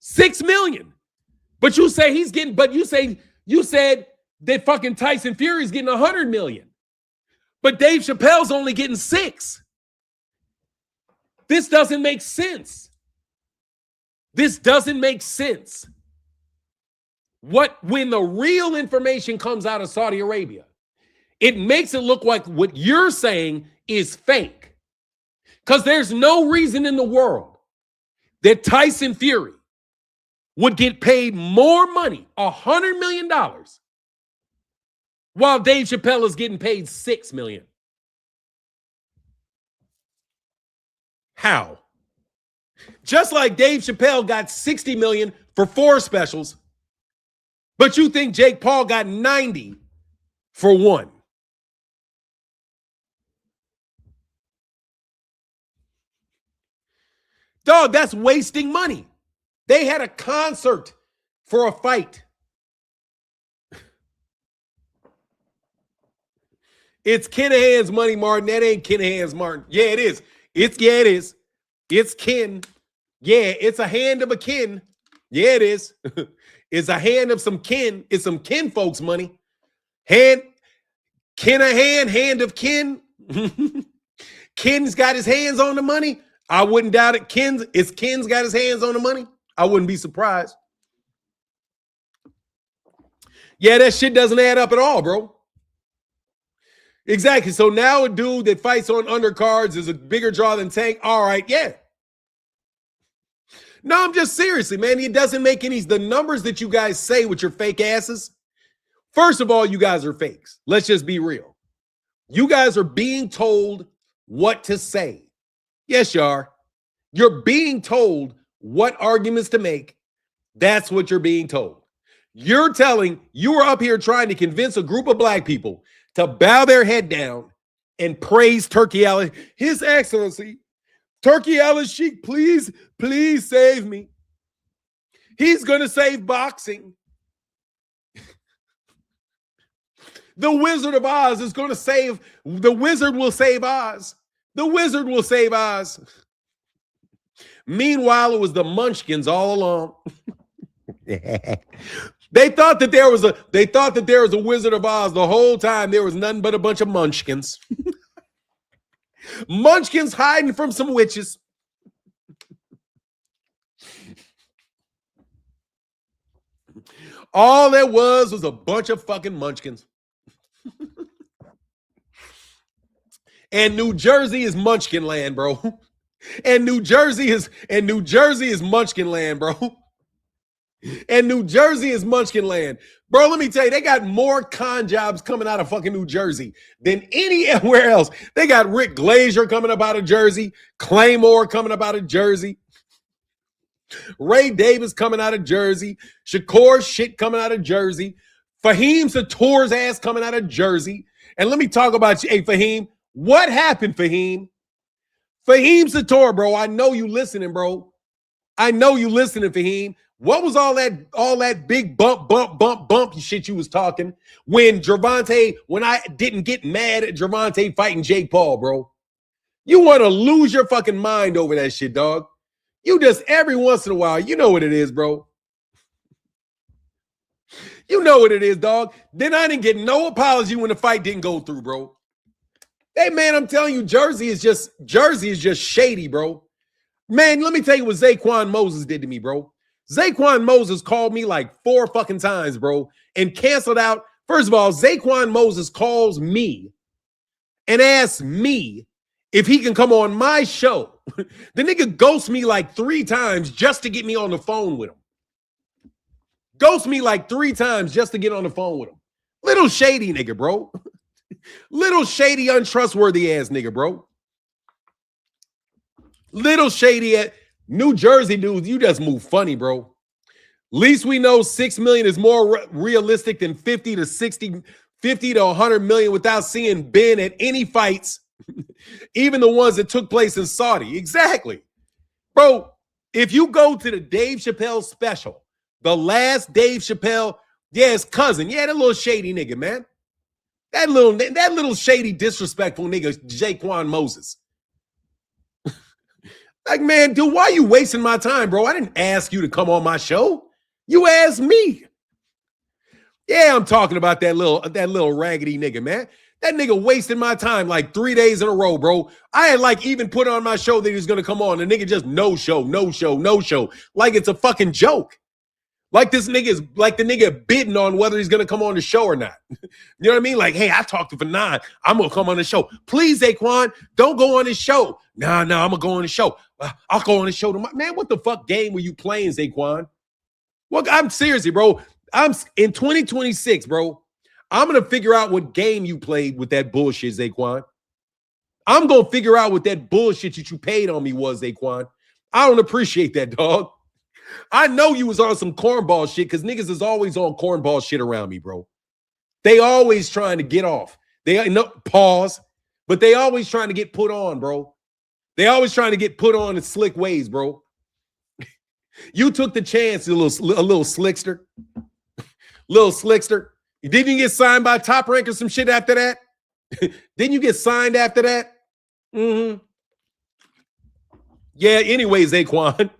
$6 million. But you say he's getting, you said that fucking Tyson Fury's getting $100 million. But Dave Chappelle's only getting $6 million. This doesn't make sense. This doesn't make sense. When the real information comes out of Saudi Arabia, it makes it look like what you're saying is fake. Because there's no reason in the world that Tyson Fury would get paid more money, $100 million, while Dave Chappelle is getting paid $6 million. How? Just like Dave Chappelle got $60 million for 4 specials, but you think Jake Paul got $90 for 1. Dog, that's wasting money. They had a concert for a fight. It's Kinahan's money, Martin. That ain't Kinahan's, Martin. Yeah, it is. It is. It's kin. Yeah, it's a hand of a kin. Yeah, it is. It's a hand of some kin. It's some kin folks' money. Kinahan, hand of kin. Ken's got his hands on the money. I wouldn't doubt it. Ken's got his hands on the money. I wouldn't be surprised. Yeah, that shit doesn't add up at all, bro. Exactly. So now a dude that fights on undercards is a bigger draw than Tank. All right, yeah. No, I'm just seriously, man. It doesn't make any. The numbers that you guys say with your fake asses. First of all, you guys are fakes. Let's just be real. You guys are being told what to say. Yes, you are. You're being told what arguments to make. That's what you're being told. You were up here trying to convince a group of black people to bow their head down and praise Turkey Al. His Excellency, Turkey Al-Sheikh, please save me. He's going to save boxing. The Wizard of Oz is going to save, the wizard will save Oz. The wizard will save Oz. Meanwhile, it was the Munchkins all along. They thought that there was a Wizard of Oz the whole time. There was nothing but a bunch of Munchkins. Munchkins hiding from some witches. All there was a bunch of fucking Munchkins. And New Jersey is Munchkin land, bro. And New Jersey is Munchkin land, bro. And New Jersey is Munchkin land. Bro, let me tell you, they got more con jobs coming out of fucking New Jersey than anywhere else. They got Rick Glazier coming up out of Jersey, Claymore coming up out of Jersey, Ray Davis coming out of Jersey, Shakur shit coming out of Jersey, Fahim Sator's ass coming out of Jersey. And let me talk about you. Hey, Fahim, what happened, Fahim? Fahim Sator, bro, I know you listening, bro. I know you listening, Fahim. What was all that big bump shit you was talking when I didn't get mad at Gervonta fighting Jake Paul, bro? You want to lose your fucking mind over that shit, dog. You just every once in a while, you know what it is, bro. You know what it is, dog. Then I didn't get no apology when the fight didn't go through, bro. Hey, man, I'm telling you, Jersey is just shady, bro. Man, let me tell you what Zaquan Moses did to me, bro. Zaquan Moses called me like 4 fucking times, bro, and canceled out. First of all, Zaquan Moses calls me and asks me if he can come on my show. The nigga ghosts me like 3 times just to get me on the phone with him. Ghosts me like 3 times just to get on the phone with him. Little shady nigga, bro. Little shady, untrustworthy ass nigga, bro. Little shady at New Jersey dudes, you just move funny, bro. Least we know 6 million is more realistic than 50 to 100 million without seeing Ben at any fights, even the ones that took place in Saudi. Exactly. Bro, if you go to the Dave Chappelle special, the last Dave Chappelle, yeah, his cousin, yeah, that little shady nigga, man. That little shady, disrespectful nigga, Zaquan Moses. Like, man, dude, why are you wasting my time, bro? I didn't ask you to come on my show. You asked me. Yeah, I'm talking about that little raggedy nigga, man. That nigga wasted my time like 3 days in a row, bro. I had like even put on my show that he was going to come on. The nigga just no show. Like it's a fucking joke. Like this nigga is like the nigga bidding on whether he's going to come on the show or not. You know what I mean? Like, hey, I talked to Fanon. I'm going to come on the show. Please, Zaquan, don't go on his show. No, I'm going to go on the show. I'll go on the show tomorrow. Man, what the fuck game were you playing, Zaquan? Well, I'm seriously, bro. I'm in 2026, bro. I'm going to figure out what game you played with that bullshit, Zaquan. I'm going to figure out what that bullshit that you paid on me was, Zaquan. I don't appreciate that, dog. I know you was on some cornball shit because niggas is always on cornball shit around me, bro. They always trying to get off. They no pause, but they always trying to get put on, bro. They always trying to get put on in slick ways, bro. You took the chance, a little slickster. Little slickster. Didn't you get signed by Top Rank or some shit after that? Didn't you get signed after that? Mm-hmm. Yeah, anyway, Zaquan.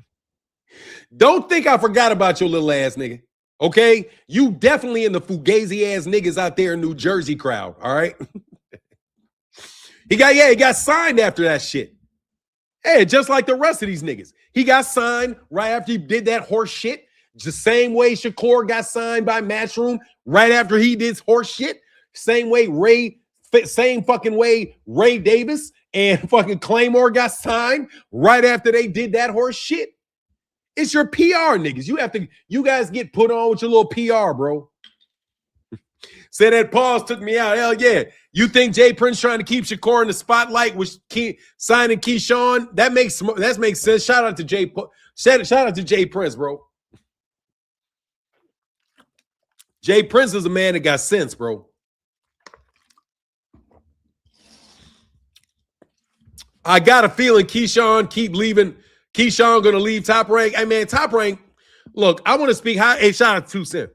Don't think I forgot about your little ass nigga. Okay? You definitely in the fugazi ass niggas out there in New Jersey crowd. All right? He got signed after that shit. Hey, just like the rest of these niggas. He got signed right after he did that horse shit. The same way Shakur got signed by Matchroom right after he did horse shit. Same way Ray same fucking way Ray Davis and fucking Claymore got signed right after they did that horse shit. It's your PR, niggas. You guys get put on with your little PR, bro. Say that pause took me out. Hell yeah. You think Jay Prince trying to keep Shakur in the spotlight with signing Keyshawn? That makes sense. Shout out to Jay Prince, bro. Jay Prince is a man that got sense, bro. I got a feeling Keyshawn going to leave Top Rank. Hey, man, Top Rank. Look, I want to speak high. Hey, shout out to 2 Cent.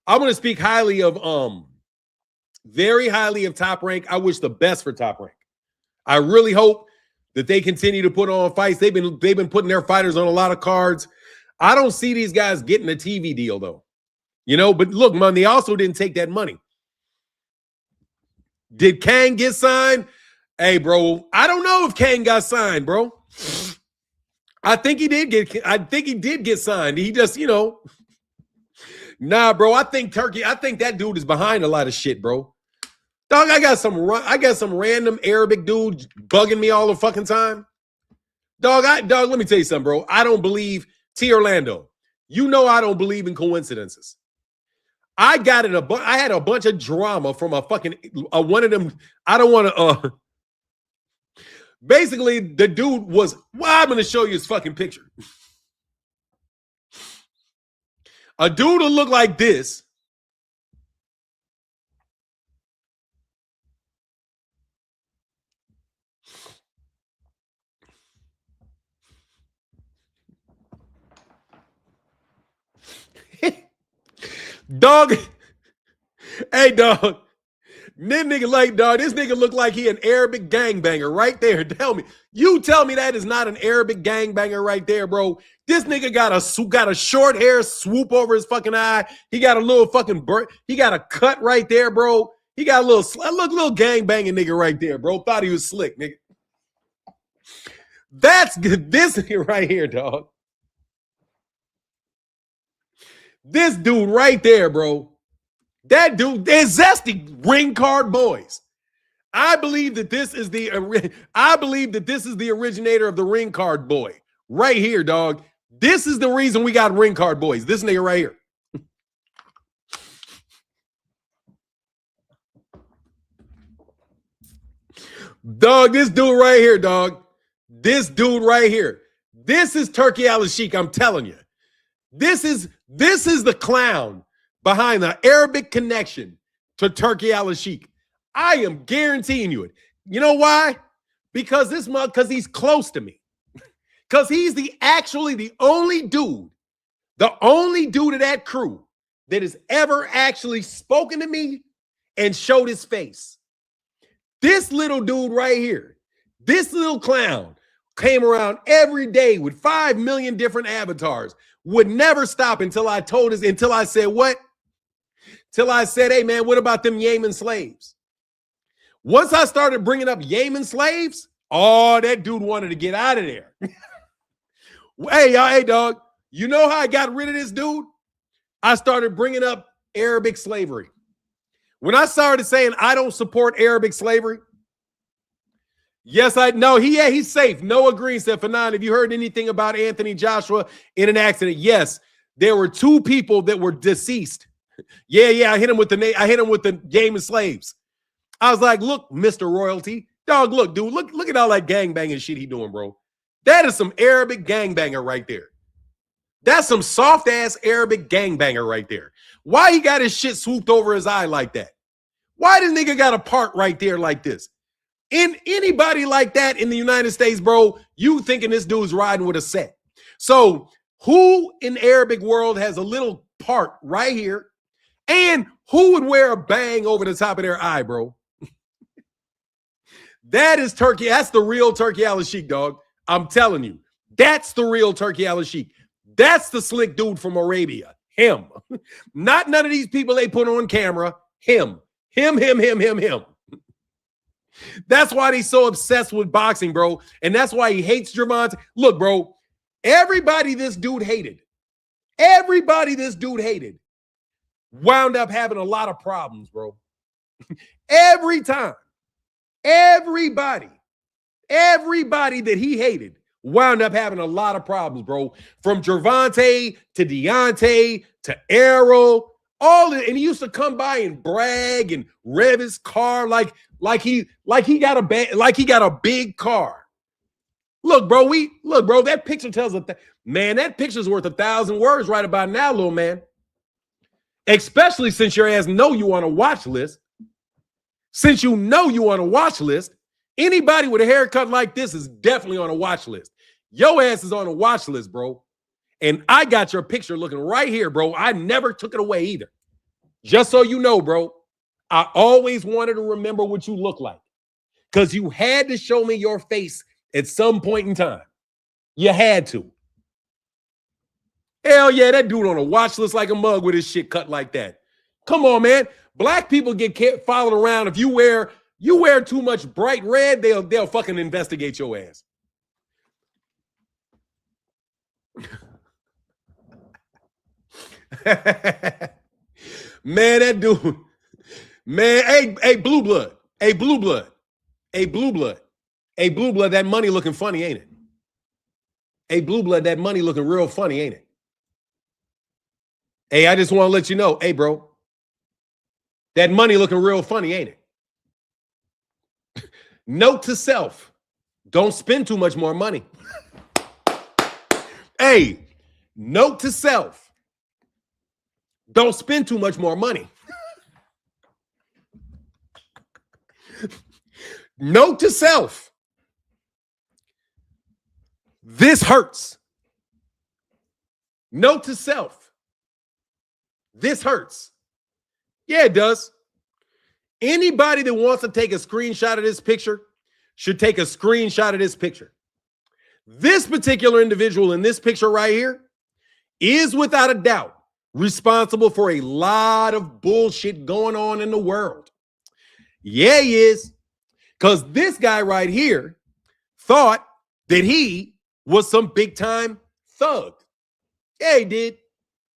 I want to speak very highly of Top Rank. I wish the best for Top Rank. I really hope that they continue to put on fights. They've been putting their fighters on a lot of cards. I don't see these guys getting a TV deal though. You know, but look, man, they also didn't take that money. Did Kang get signed? Hey, bro, I don't know if Kang got signed, bro. I think he did get signed. He just, you know, nah, bro. I think that dude is behind a lot of shit, bro. Dog, I got some random Arabic dude bugging me all the fucking time. Dog, let me tell you something, bro. I don't believe T. Orlando. You know I don't believe in coincidences. I had a bunch of drama from a fucking one of them. I don't want to. Basically, the dude was. Well, I'm going to show you his fucking picture. A dude will look like this. Dog. Hey, dog. This nigga like, dog, this nigga look like he an Arabic gangbanger right there. Tell me that is not an Arabic gangbanger right there, bro. This nigga got a short hair swoop over his fucking eye. He got a little fucking he got a cut right there, bro. He got a little gangbanging nigga right there, bro. Thought he was slick, nigga. That's this nigga right here, dog. This dude right there, bro. That dude, they're zesty ring card boys. I believe that this is the originator of the ring card boy. Right here, dog. This is the reason we got ring card boys. This nigga right here. Dog, this dude right here, dog. This dude right here. This is Turkey Al-Sheikh, I'm telling you. This is the clown behind the Arabic connection to Al-Sheikh. I am guaranteeing you it. You know why? Because he's close to me. Because he's the only dude of that crew that has ever actually spoken to me and showed his face. This little dude right here, this little clown came around every day with 5 million different avatars, would never stop until I said, what? Till I said, hey, man, what about them Yemen slaves? Once I started bringing up Yemen slaves, oh, that dude wanted to get out of there. Hey, dog, you know how I got rid of this dude? I started bringing up Arabic slavery. When I started saying I don't support Arabic slavery, yes, he's safe. Noah Green said, Fanon, have you heard anything about Anthony Joshua in an accident? Yes, there were 2 people that were deceased. Yeah, I hit him with the Yemen slaves. I was like, look, Mr. Royalty. Dog, look, dude, look at all that gangbanging shit he doing, bro. That is some Arabic gangbanger right there. That's some soft-ass Arabic gangbanger right there. Why he got his shit swooped over his eye like that? Why this nigga got a part right there like this? In anybody like that in the United States, bro, you thinking this dude's riding with a set. So who in the Arabic world has a little part right here? And who would wear a bang over the top of their eye, bro? That is Turkey. That's the real Turkey Al-Sheikh, dog. I'm telling you. That's the real Turkey Al-Sheikh. That's the slick dude from Arabia. Him. Not none of these people they put on camera. Him. That's why he's so obsessed with boxing, bro. And that's why he hates Gervonta. Look, bro, everybody this dude hated wound up having a lot of problems, bro. Every time. Everybody that he hated wound up having a lot of problems, bro. From Gervonta to Deontay to Errol, and he used to come by and brag and rev his car like he got a big car. Look, bro, that picture tells man, that picture's worth 1,000 words right about now, little man. Especially since your ass know you on a watch list. Since you know you on a watch list, anybody with a haircut like this is definitely on a watch list. Your ass is on a watch list, bro. And I got your picture looking right here, bro. I never took it away either. Just so you know, bro, I always wanted to remember what you look like because you had to show me your face at some point in time. You had to. Hell yeah, that dude on a watch list like a mug with his shit cut like that. Come on, man. Black people get followed around. If you wear too much bright red, they'll fucking investigate your ass. Man, that dude. Man, hey, blue blood. Hey, blue blood. Hey, blue blood. Hey, blue blood, that money looking funny, ain't it? Hey, blue blood, that money looking real funny, ain't it? Hey, I just want to let you know, hey, bro, that money looking real funny, ain't it? Note to self, don't spend too much more money. Hey, note to self, don't spend too much more money. Note to self, this hurts. Note to self, this hurts. Yeah, it does. Anybody that wants to take a screenshot of this picture should take a screenshot of this picture. This particular individual in this picture right here is without a doubt responsible for a lot of bullshit going on in the world. Yeah, he is. Because this guy right here thought that he was some big time thug. Yeah, he did.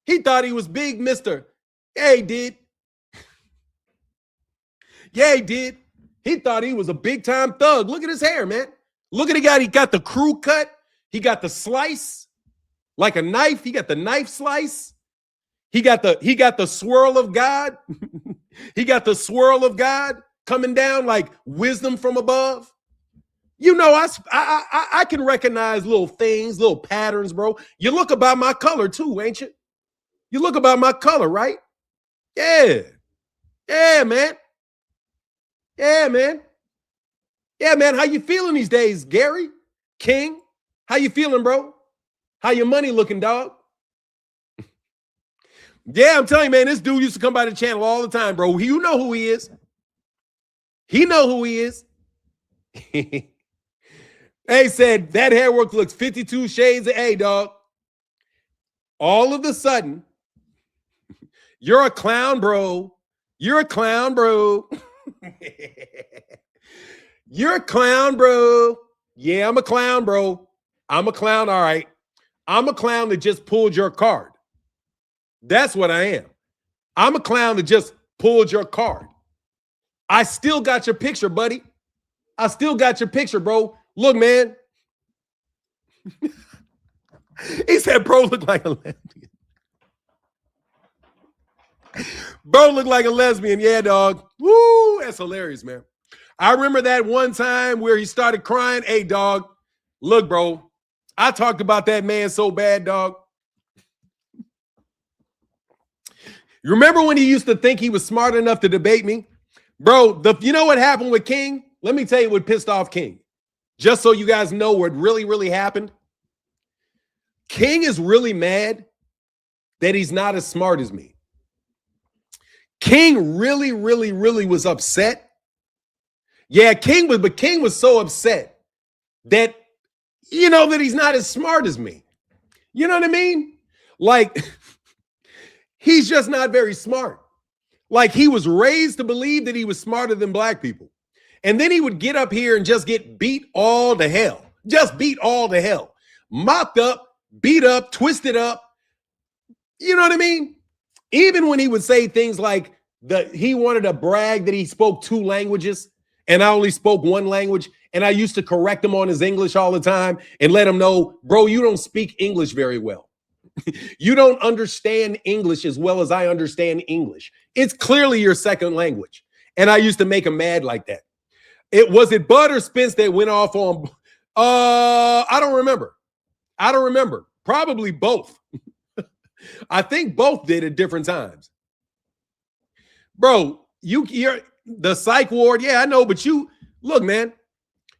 He thought he was big, mister. Yeah, he did. Yeah, he did. He thought he was a big time thug. Look at his hair, man. Look at the guy. He got the crew cut. He got the slice like a knife. He got the knife slice. He got the swirl of God. He got the swirl of God coming down like wisdom from above. You know, I can recognize little things, little patterns, bro. You look about my color too, ain't you? You look about my color, right? Yeah. Yeah, man. Yeah, man. Yeah, man. How you feeling these days, Gary? King? How you feeling, bro? How your money looking, dog? Yeah, I'm telling you, man, this dude used to come by the channel all the time, bro. You know who he is. He know who he is. Hey, said that hair work looks 52 shades of A, dog. All of a sudden, you're a clown, bro. You're a clown, bro. You're a clown, bro. Yeah, I'm a clown, bro. I'm a clown, all right. I'm a clown that just pulled your card. That's what I am. I'm a clown that just pulled your card. I still got your picture, buddy. I still got your picture, bro. Look, man. He said, bro, look like a lesbian. Bro, look like a lesbian. Yeah, dog. Woo, that's hilarious, man. I remember that one time where he started crying. Hey, dog, look, bro, I talked about that man so bad, dog. You remember when he used to think he was smart enough to debate me? Bro, you know what happened with King? Let me tell you what pissed off King. Just so you guys know what really, really happened. King is really mad that he's not as smart as me. King really, really, really was upset. Yeah, King was so upset that, you know, that he's not as smart as me. You know what I mean? Like, he's just not very smart. Like, he was raised to believe that he was smarter than black people. And then he would get up here and just get beat all to hell. Just beat all to hell. Mocked up, beat up, twisted up. You know what I mean? Even when he would say things like, he wanted to brag that he spoke 2 languages and I only spoke 1 language. And I used to correct him on his English all the time and let him know, bro, you don't speak English very well. You don't understand English as well as I understand English. It's clearly your second language. And I used to make him mad like that. Was it Bud or Spence that went off on? I don't remember. Probably both. I think both did at different times. Bro, you're the psych ward. Yeah, I know, but you look, man.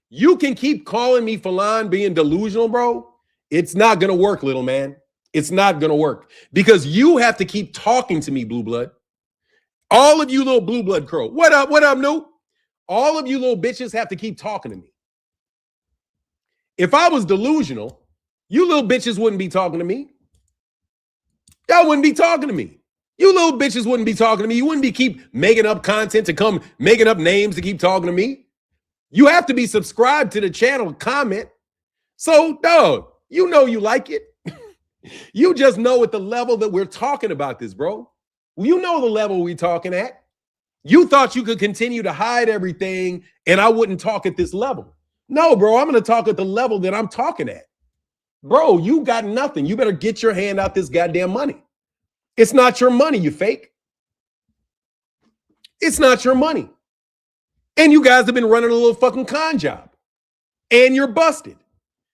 You can keep calling me Falan being delusional, bro. It's not going to work, little man. It's not going to work because you have to keep talking to me, Blue Blood. All of you little Blue Blood crow. What up, Noob? All of you little bitches have to keep talking to me. If I was delusional, you little bitches wouldn't be talking to me. Y'all wouldn't be talking to me. You little bitches wouldn't be talking to me. You wouldn't be keep making up content to come, making up names to keep talking to me. You have to be subscribed to the channel, comment. So, dog, you know you like it. You just know at the level that we're talking about this, bro. You know the level we're talking at. You thought you could continue to hide everything and I wouldn't talk at this level. No, bro, I'm going to talk at the level that I'm talking at. Bro, you got nothing. You better get your hand out this goddamn money. It's not your money, you fake. It's not your money. And you guys have been running a little fucking con job. And you're busted.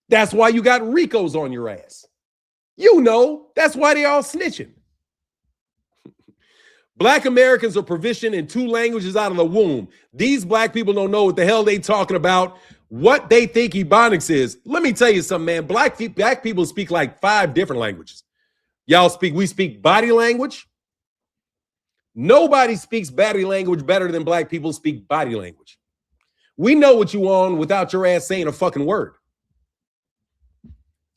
That's why you got Ricos on your ass. You know, that's why they all snitching. Black Americans are proficient in 2 languages out of the womb. These black people don't know what the hell they talking about, what they think Ebonics is. Let me tell you something, man. Black people speak like 5 different languages. We speak body language. Nobody speaks body language better than black people speak body language. We know what you on without your ass saying a fucking word.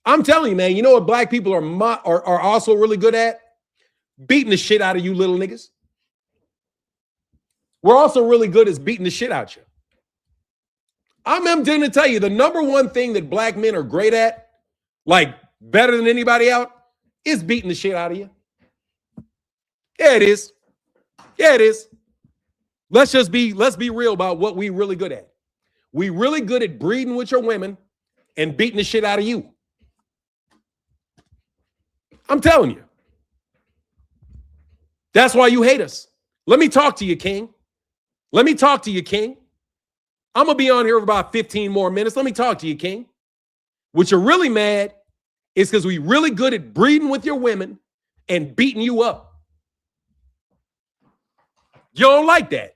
I'm telling you, man, you know what black people are also really good at? Beating the shit out of you little niggas. We're also really good at beating the shit out you. I'm going to tell you the number one thing that black men are great at, like better than anybody out, is beating the shit out of you. Yeah, it is. Yeah, it is. Let's be real about what we really good at. We really good at breeding with your women and beating the shit out of you. I'm telling you. That's why you hate us. Let me talk to you, King. Let me talk to you, King. I'm going to be on here for about 15 more minutes. Let me talk to you, King. What you're really mad is because we really good at breeding with your women and beating you up. You don't like that.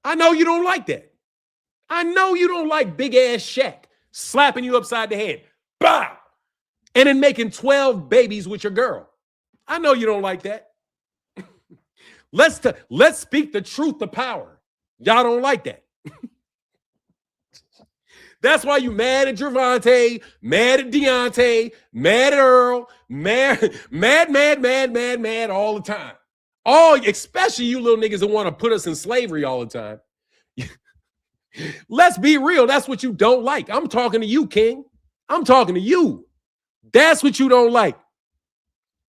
I know you don't like that. I know you don't like big ass Shaq slapping you upside the head. Bah! And then making 12 babies with your girl. I know you don't like that. Let's speak the truth to power. Y'all don't like that. That's why you mad at Gervonta, mad at Deontay, mad at Earl, mad all the time. Especially you little niggas that want to put us in slavery all the time. Let's be real. That's what you don't like. I'm talking to you, King. I'm talking to you. That's what you don't like.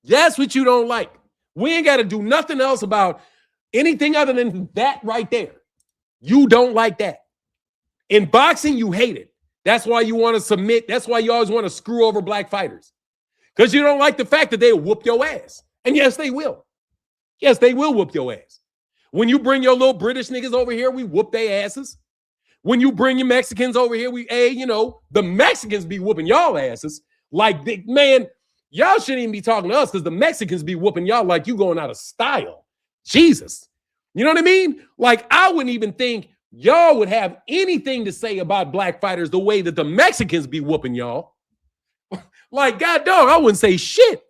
That's what you don't like. We ain't got to do nothing else about anything other than that right there. You don't like that. In boxing, you hate it. That's why you want to submit. That's why you always want to screw over black fighters. Because you don't like the fact that they'll whoop your ass. And yes, they will. Yes, they will whoop your ass. When you bring your little British niggas over here, we whoop their asses. When you bring your Mexicans over here, the Mexicans be whooping y'all asses. Like, man, y'all shouldn't even be talking to us because the Mexicans be whooping y'all like you going out of style. Jesus. You know what I mean? Like, I wouldn't even think y'all would have anything to say about black fighters the way that the Mexicans be whooping y'all. Like, God dog, I wouldn't say shit.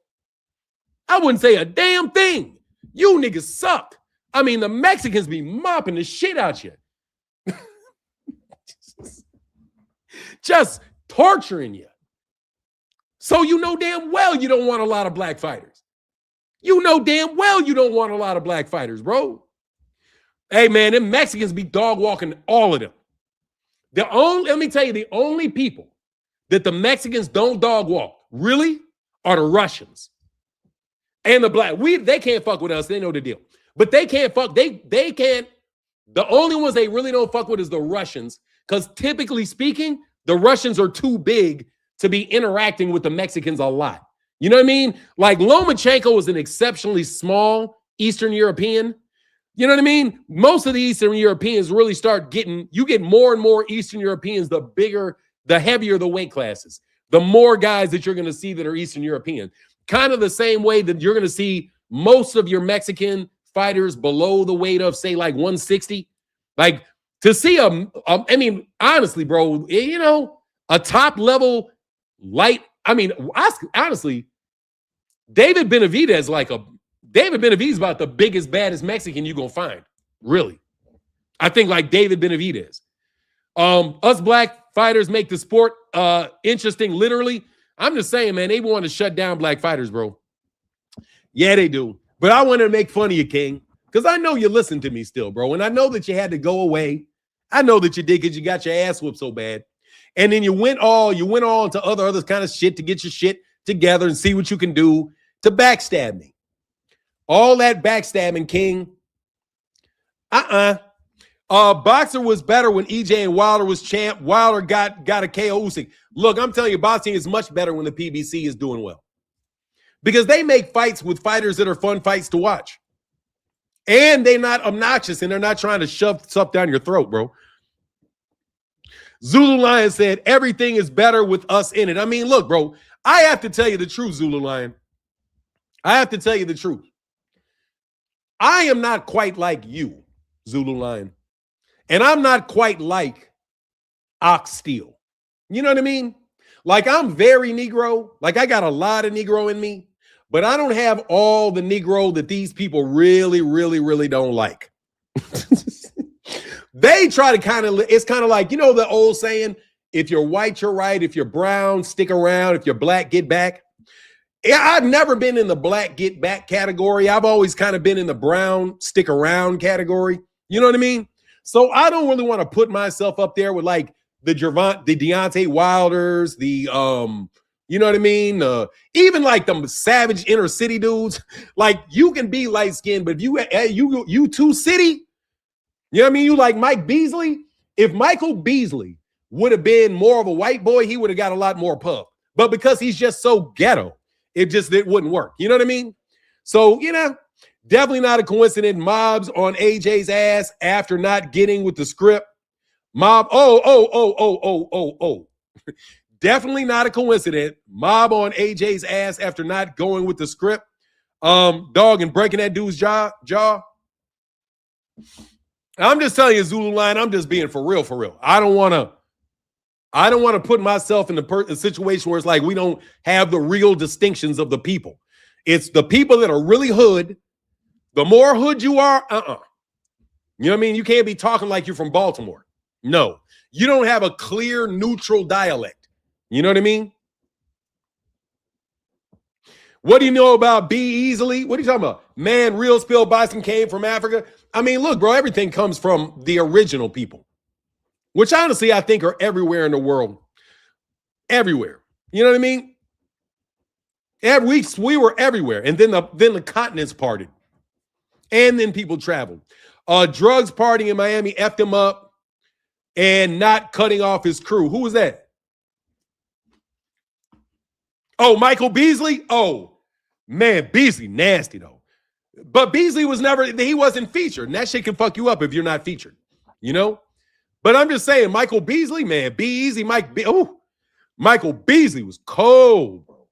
I wouldn't say a damn thing. You niggas suck. I mean, the Mexicans be mopping the shit out you. Just torturing you. So you know damn well you don't want a lot of black fighters. You know damn well you don't want a lot of black fighters, bro. Hey, man, them Mexicans be dog walking all of them. Let me tell you, the only people that the Mexicans don't dog walk, really, are the Russians. And the black. They can't fuck with us. They know the deal. But they can't fuck. They can't. The only ones they really don't fuck with is the Russians, because typically speaking, the Russians are too big to be interacting with the Mexicans a lot. You know what I mean? Like Lomachenko is an exceptionally small Eastern European. You know what I mean? Most of the Eastern Europeans really start getting, you get more and more Eastern Europeans, the bigger, the heavier the weight classes, the more guys that you're going to see that are Eastern European. Kind of the same way that you're going to see most of your Mexican fighters below the weight of, say, like 160. Like, to see I mean, honestly, bro, you know, a top level light, I mean, honestly, David Benavidez is about the biggest, baddest Mexican you're going to find. Really. I think like David Benavidez. Us black fighters make the sport interesting, literally. I'm just saying, man, they want to shut down black fighters, bro. Yeah, they do. But I want to make fun of you, King, because I know you listen to me still, bro. And I know that you had to go away. I know that you did because you got your ass whooped so bad. And then you went all into other kind of shit to get your shit together and see what you can do to backstab me. All that backstabbing, King. Boxer was better when EJ and Wilder was champ. Wilder got a KO Usyk. Look, I'm telling you, boxing is much better when the PBC is doing well. Because they make fights with fighters that are fun fights to watch. And they're not obnoxious and they're not trying to shove stuff down your throat, bro. Zulu Lion said, everything is better with us in it. I mean, look, bro, I have to tell you the truth, Zulu Lion. I have to tell you the truth. I am not quite like you, Zulu Lion. And I'm not quite like Ox Steel. You know what I mean? Like, I'm very Negro. Like, I got a lot of Negro in me. But I don't have all the Negro that these people really, really, really don't like. They try to it's kind of like, you know, the old saying, if you're white, you're right. If you're brown, stick around. If you're black, get back. Yeah, I've never been in the black get back category. I've always kind of been in the brown stick around category. You know what I mean? So I don't really want to put myself up there with like the Deontay Wilders, you know what I mean? Even like the savage inner city dudes. Like, you can be light skinned, but if you too city, you know what I mean? You like Mike Beasley. If Michael Beasley would have been more of a white boy, he would have got a lot more pub. But because he's just so ghetto, it wouldn't work. You know what I mean? So, you know, definitely not a coincidence. Mobs on AJ's ass after not getting with the script. Definitely not a coincidence. Mob on AJ's ass after not going with the script. Dog, and breaking that dude's jaw. I'm just telling you, Zulu Line, I'm just being for real. I don't want to put myself in a situation where it's like we don't have the real distinctions of the people. It's the people that are really hood. The more hood you are, You know what I mean? You can't be talking like you're from Baltimore. No. You don't have a clear, neutral dialect. You know what I mean? What do you know about B Easily? What are you talking about? Man, real spill bison came from Africa. I mean, look, bro, everything comes from the original people, which honestly I think are everywhere in the world. Everywhere. You know what I mean? We were everywhere. And then the continents parted. And then people traveled. Drugs partying in Miami effed him up and not cutting off his crew. Who was that? Oh, Michael Beasley? Oh, man, Beasley, nasty, though. But Beasley he wasn't featured. And that shit can fuck you up if you're not featured, you know? But I'm just saying, Michael Beasley, man, Michael Beasley was cold, bro.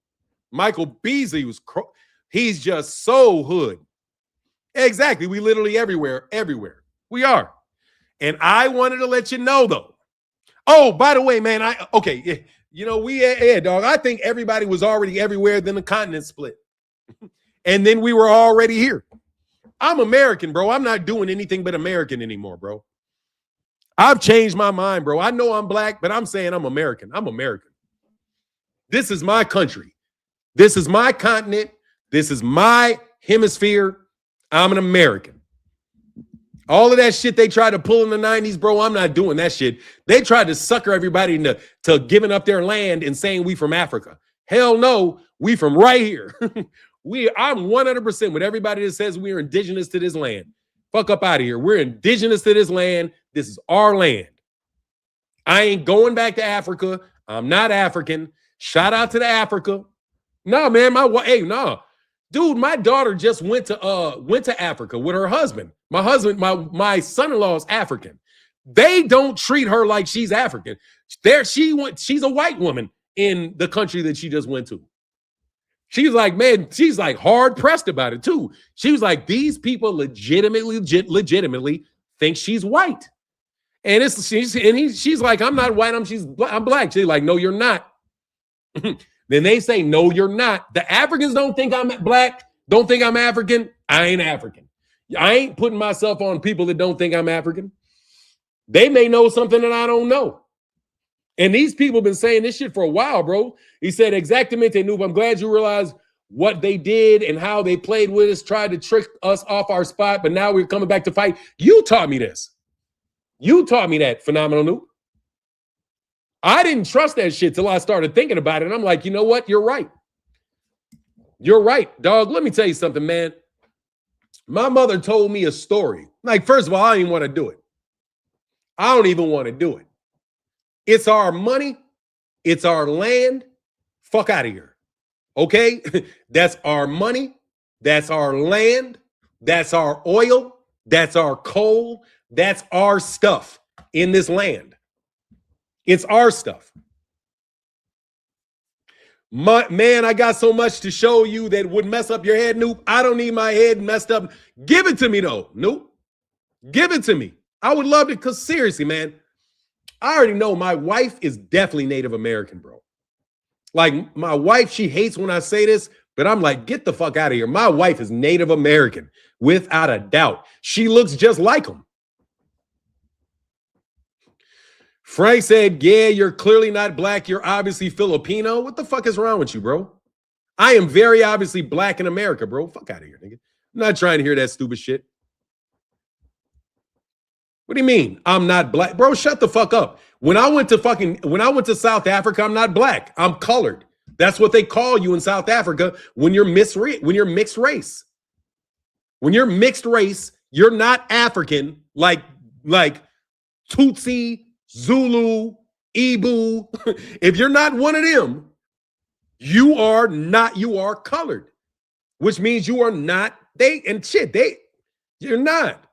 Michael Beasley was he's just so hood. Exactly. We literally everywhere. We are. And I wanted to let you know, though. Oh, by the way, man, you know, dog. I think everybody was already everywhere, then the continent split. And then we were already here. I'm American, bro. I'm not doing anything but American anymore, bro. I've changed my mind, bro. I know I'm black, but I'm saying I'm American. I'm American. This is my country. This is my continent. This is my hemisphere. I'm an American. All of that shit they tried to pull in the 90s, bro, I'm not doing that shit. They tried to sucker everybody into giving up their land and saying we from Africa. Hell no, we from right here. I'm 100% with everybody that says we are indigenous to this land. Fuck up out of here. We're indigenous to this land. This is our land. I ain't going back to Africa. I'm not African. Shout out to the Africa. No, man, dude, my daughter just went to Africa with her husband. My son-in-law is African. They don't treat her like she's African. She's a white woman in the country that she just went to. She's like, man, she's like hard pressed about it too. She was like, these people legitimately think she's white. And she's like, I'm not white, I'm black. She's like, no, you're not. Then they say, no, you're not. The Africans don't think I'm black, don't think I'm African. I ain't African. I ain't putting myself on people that don't think I'm African. They may know something that I don't know. And these people have been saying this shit for a while, bro. He said, exactamente, Noob. I'm glad you realized what they did and how they played with us, tried to trick us off our spot, but now we're coming back to fight. You taught me this. You taught me that, Phenomenal Noob. I didn't trust that shit till I started thinking about it. And I'm like, you know what? You're right. You're right, dog. Let me tell you something, man. My mother told me a story. Like, first of all, I don't even want to do it. I don't even want to do it. It's our money. It's our land. Fuck out of here. Okay? That's our money. That's our land. That's our oil. That's our coal. That's our stuff in this land. It's our stuff. Man, I got so much to show you that would mess up your head, Noop. I don't need my head messed up. Give it to me, though, Noop. Give it to me. I would love it because seriously, man, I already know my wife is definitely Native American, bro. Like, my wife, she hates when I say this, but I'm like, get the fuck out of here. My wife is Native American, without a doubt. She looks just like them. Frank said, yeah, you're clearly not black. You're obviously Filipino. What the fuck is wrong with you, bro? I am very obviously black in America, bro. Fuck out of here, nigga. I'm not trying to hear that stupid shit. What do you mean? I'm not black? Bro, shut the fuck up. When I went to South Africa, I'm not black. I'm colored. That's what they call you in South Africa when you're mixed race. When you're mixed race, you're not African like Tutsi, Zulu, Igbo. If you're not one of them, you are colored, which means you are not you're not.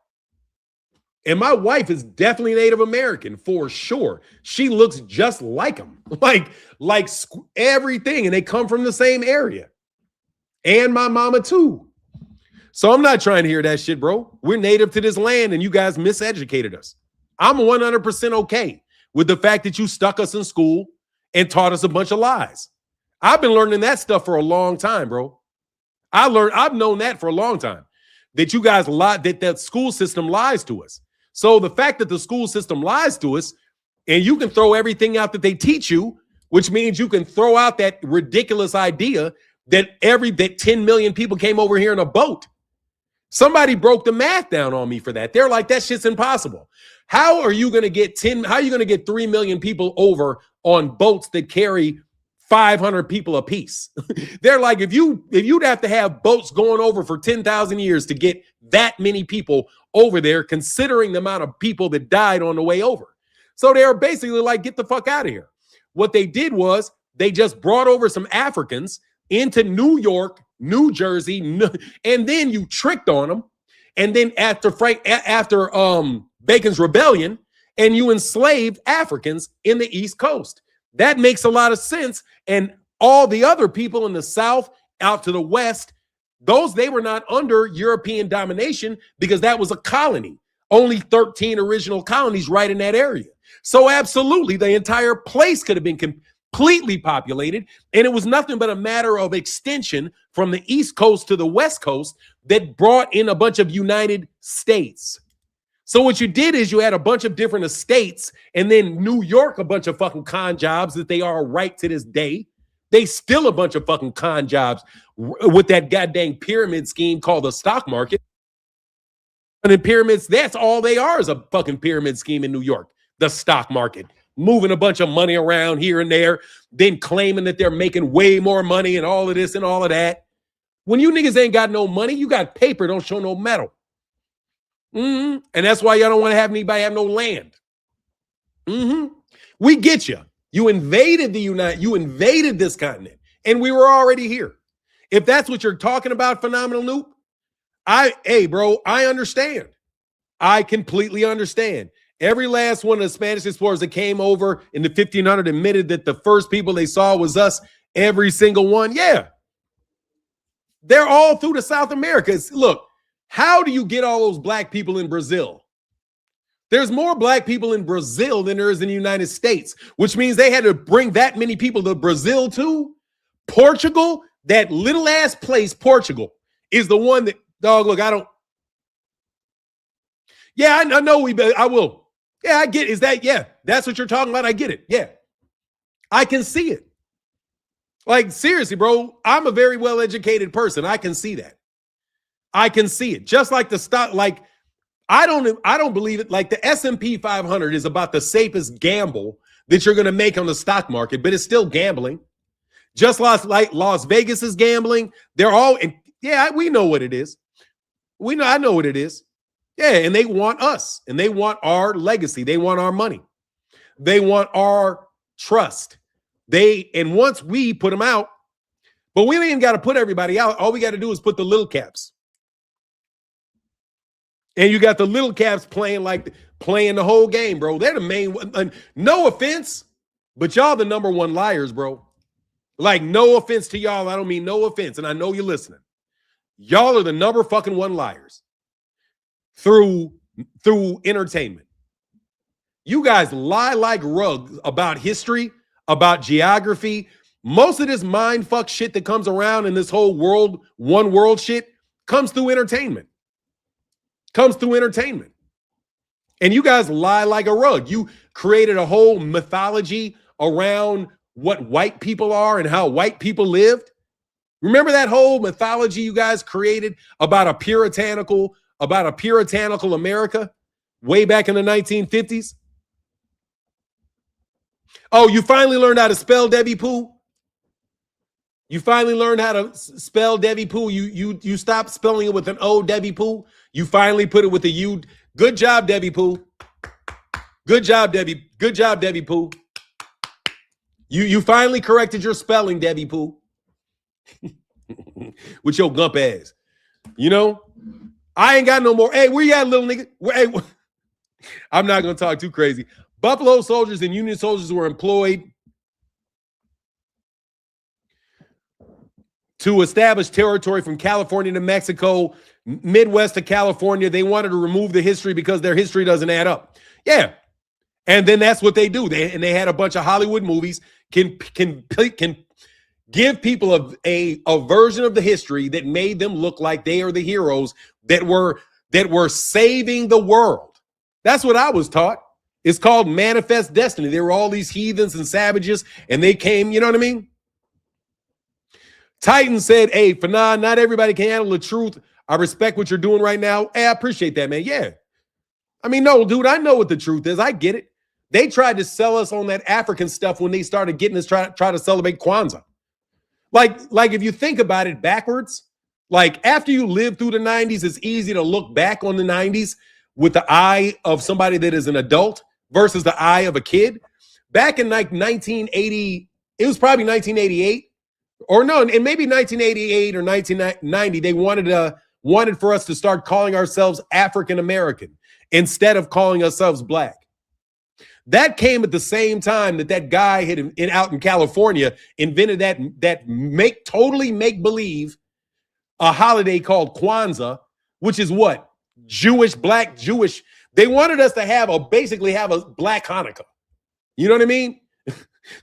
And my wife is definitely Native American for sure. She looks just like them, like everything. And they come from the same area. And my mama too. So I'm not trying to hear that shit, bro. We're native to this land and you guys miseducated us. I'm 100% okay with the fact that you stuck us in school and taught us a bunch of lies. I've been learning that stuff for a long time, bro. I've known that for a long time. That you guys lie, that school system lies to us. So the fact that the school system lies to us and you can throw everything out that they teach you, which means you can throw out that ridiculous idea that 10 million people came over here in a boat. Somebody broke the math down on me for that. They're like, that shit's impossible. How are you going to get 3 million people over on boats that carry 500 people apiece? They're like, if you'd have to have boats going over for 10,000 years to get that many people over there, considering the amount of people that died on the way over. So they're basically like, get the fuck out of here. What they did was they just brought over some Africans into New York, New Jersey, and then you tricked on them. And then after Bacon's Rebellion, and you enslaved Africans in the East Coast. That makes a lot of sense. And all the other people in the South out to the West, they were not under European domination because that was a colony. Only 13 original colonies right in that area. So absolutely, the entire place could have been completely populated. And it was nothing but a matter of extension from the East Coast to the West Coast that brought in a bunch of United States. So what you did is you had a bunch of different estates, and then New York, a bunch of fucking con jobs that they are right to this day. They still a bunch of fucking con jobs with that goddamn pyramid scheme called the stock market. And in pyramids, that's all they are, is a fucking pyramid scheme in New York, the stock market. Moving a bunch of money around here and there, then claiming that they're making way more money and all of this and all of that. When you niggas ain't got no money, you got paper, don't show no metal. And that's why y'all don't want to have anybody have no land. We get you. You invaded you invaded this continent, and we were already here. If that's what you're talking about, Phenomenal Noob, hey, bro, I understand. I completely understand. Every last one of the Spanish explorers that came over in the 1500 admitted that the first people they saw was us. Every single one. Yeah. They're all through the South Americas. Look, how do you get all those black people in Brazil? There's more black people in Brazil than there is in the United States, which means they had to bring that many people to Brazil too. Portugal, that little ass place, Portugal, is the one that, dog, look, I don't. Yeah, I know I will. Yeah, I get it. Is that, yeah, that's what you're talking about? I get it. Yeah. I can see it. Like, seriously, bro, I'm a very well-educated person. I can see that. I can see it. Just like the stock, like, I don't believe it. Like, the S&P 500 is about the safest gamble that you're going to make on the stock market, but it's still gambling. Just like Las Vegas is gambling. They're all, yeah, we know what it is. I know what it is. Yeah, and they want us, and they want our legacy. They want our money. They want our trust. And once we put them out, but we ain't got to put everybody out. All we got to do is put the little caps. And you got the little caps playing the whole game, bro. They're the main one. No offense, but y'all the number one liars, bro. Like, no offense to y'all. I don't mean no offense. And I know you're listening. Y'all are the number fucking one liars through entertainment. You guys lie like rugs about history, about geography. Most of this mind fuck shit that comes around in this whole world, one world shit, comes through entertainment. And you guys lie like a rug. You created a whole mythology around what white people are and how white people lived. Remember that whole mythology you guys created about a puritanical America way back in the 1950s? Oh, you finally learned how to spell Debbie Pooh? You finally learned how to spell Debbie Pooh. You stopped spelling it with an O, Debbie Pooh. You finally put it with a U. Good job, Debbie Pooh. Good job, Debbie. Good job, Debbie Pooh. You finally corrected your spelling, Debbie Pooh. With your gump ass. You know? I ain't got no more. Hey, where you at, little nigga? Hey, I'm not going to talk too crazy. Buffalo soldiers and Union soldiers were employed to establish territory from California to Mexico, Midwest to California. They wanted to remove the history because their history doesn't add up. Yeah. And then that's what they do. They had a bunch of Hollywood movies can give people a version of the history that made them look like they are the heroes that were saving the world. That's what I was taught. It's called Manifest Destiny. There were all these heathens and savages, and they came, you know what I mean? Titan said, hey, Fanon, not everybody can handle the truth. I respect what you're doing right now. Hey, I appreciate that, man. Yeah. I mean, no, dude, I know what the truth is. I get it. They tried to sell us on that African stuff when they started getting us try to celebrate Kwanzaa. Like if you think about it backwards, like after you live through the 90s, it's easy to look back on the 90s with the eye of somebody that is an adult versus the eye of a kid. Back in like 1980, it was probably 1988 or no, and maybe 1988 or 1990, they wanted for us to start calling ourselves African American instead of calling ourselves black. That came at the same time that guy had out in California invented that totally make believe a holiday called Kwanzaa, which is what? Black Jewish. They wanted us to basically have a black Hanukkah. You know what I mean?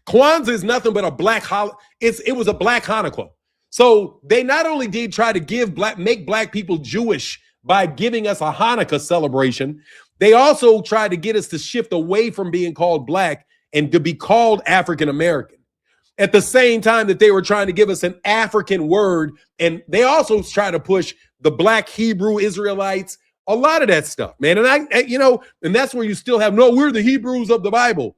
Kwanzaa is nothing but a black holiday. It was a black Hanukkah. So they not only did try to make black people Jewish by giving us a Hanukkah celebration, they also tried to get us to shift away from being called black and to be called African American. At the same time that they were trying to give us an African word, and they also try to push the black Hebrew Israelites, a lot of that stuff, man. And and that's where you still have, no, we're the Hebrews of the Bible.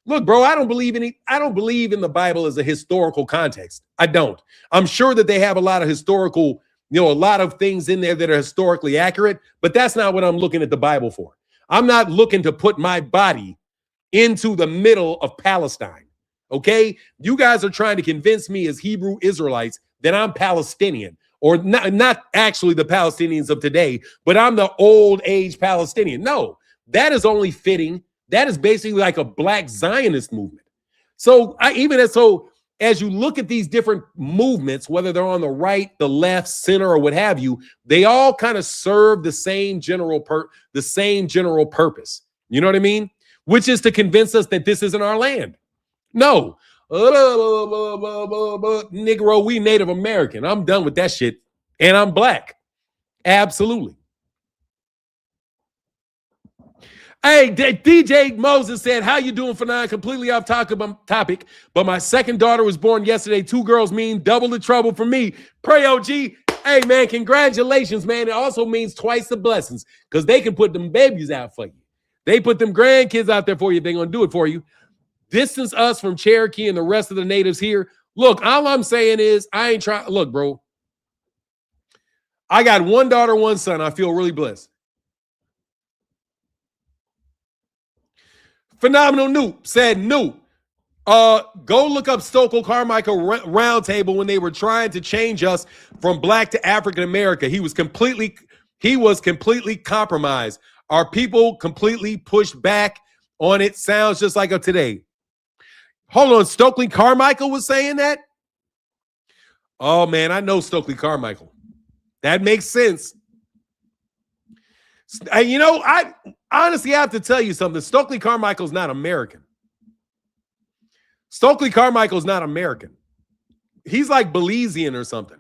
Look, bro, I don't believe in the Bible as a historical context. I don't. I'm sure that they have a lot of historical, a lot of things in there that are historically accurate, but that's not what I'm looking at the Bible for. I'm not looking to put my body into the middle of Palestine. Okay? You guys are trying to convince me as Hebrew Israelites that I'm Palestinian, or not actually the Palestinians of today, but I'm the old age Palestinian. No, that is only fitting. That is basically like a black Zionist movement. So as you look at these different movements, whether they're on the right, the left, center, or what have you, they all kind of serve the same general purpose. You know what I mean? Which is to convince us that this isn't our land. No. Negro, we Native American. I'm done with that shit. And I'm black. Absolutely. Hey, DJ Moses said, how you doing, Fanon? Completely off topic, but my second daughter was born yesterday. 2 girls mean double the trouble for me. Pray, OG. Hey, man, congratulations, man. It also means twice the blessings because they can put them babies out for you. They put them grandkids out there for you. They're going to do it for you. Distance us from Cherokee and the rest of the natives here. Look, all I'm saying is I ain't trying. Look, bro, I got 1 daughter, 1 son. I feel really blessed. Phenomenal Noob said, Noob, go look up Stokely Carmichael roundtable when they were trying to change us from black to African American. He was completely compromised. Our people completely pushed back on it. Sounds just like of today. Hold on, Stokely Carmichael was saying that? Oh, man, I know Stokely Carmichael. That makes sense. I honestly have to tell you something. Stokely Carmichael's not American. Stokely Carmichael's not American. He's like Belizean or something.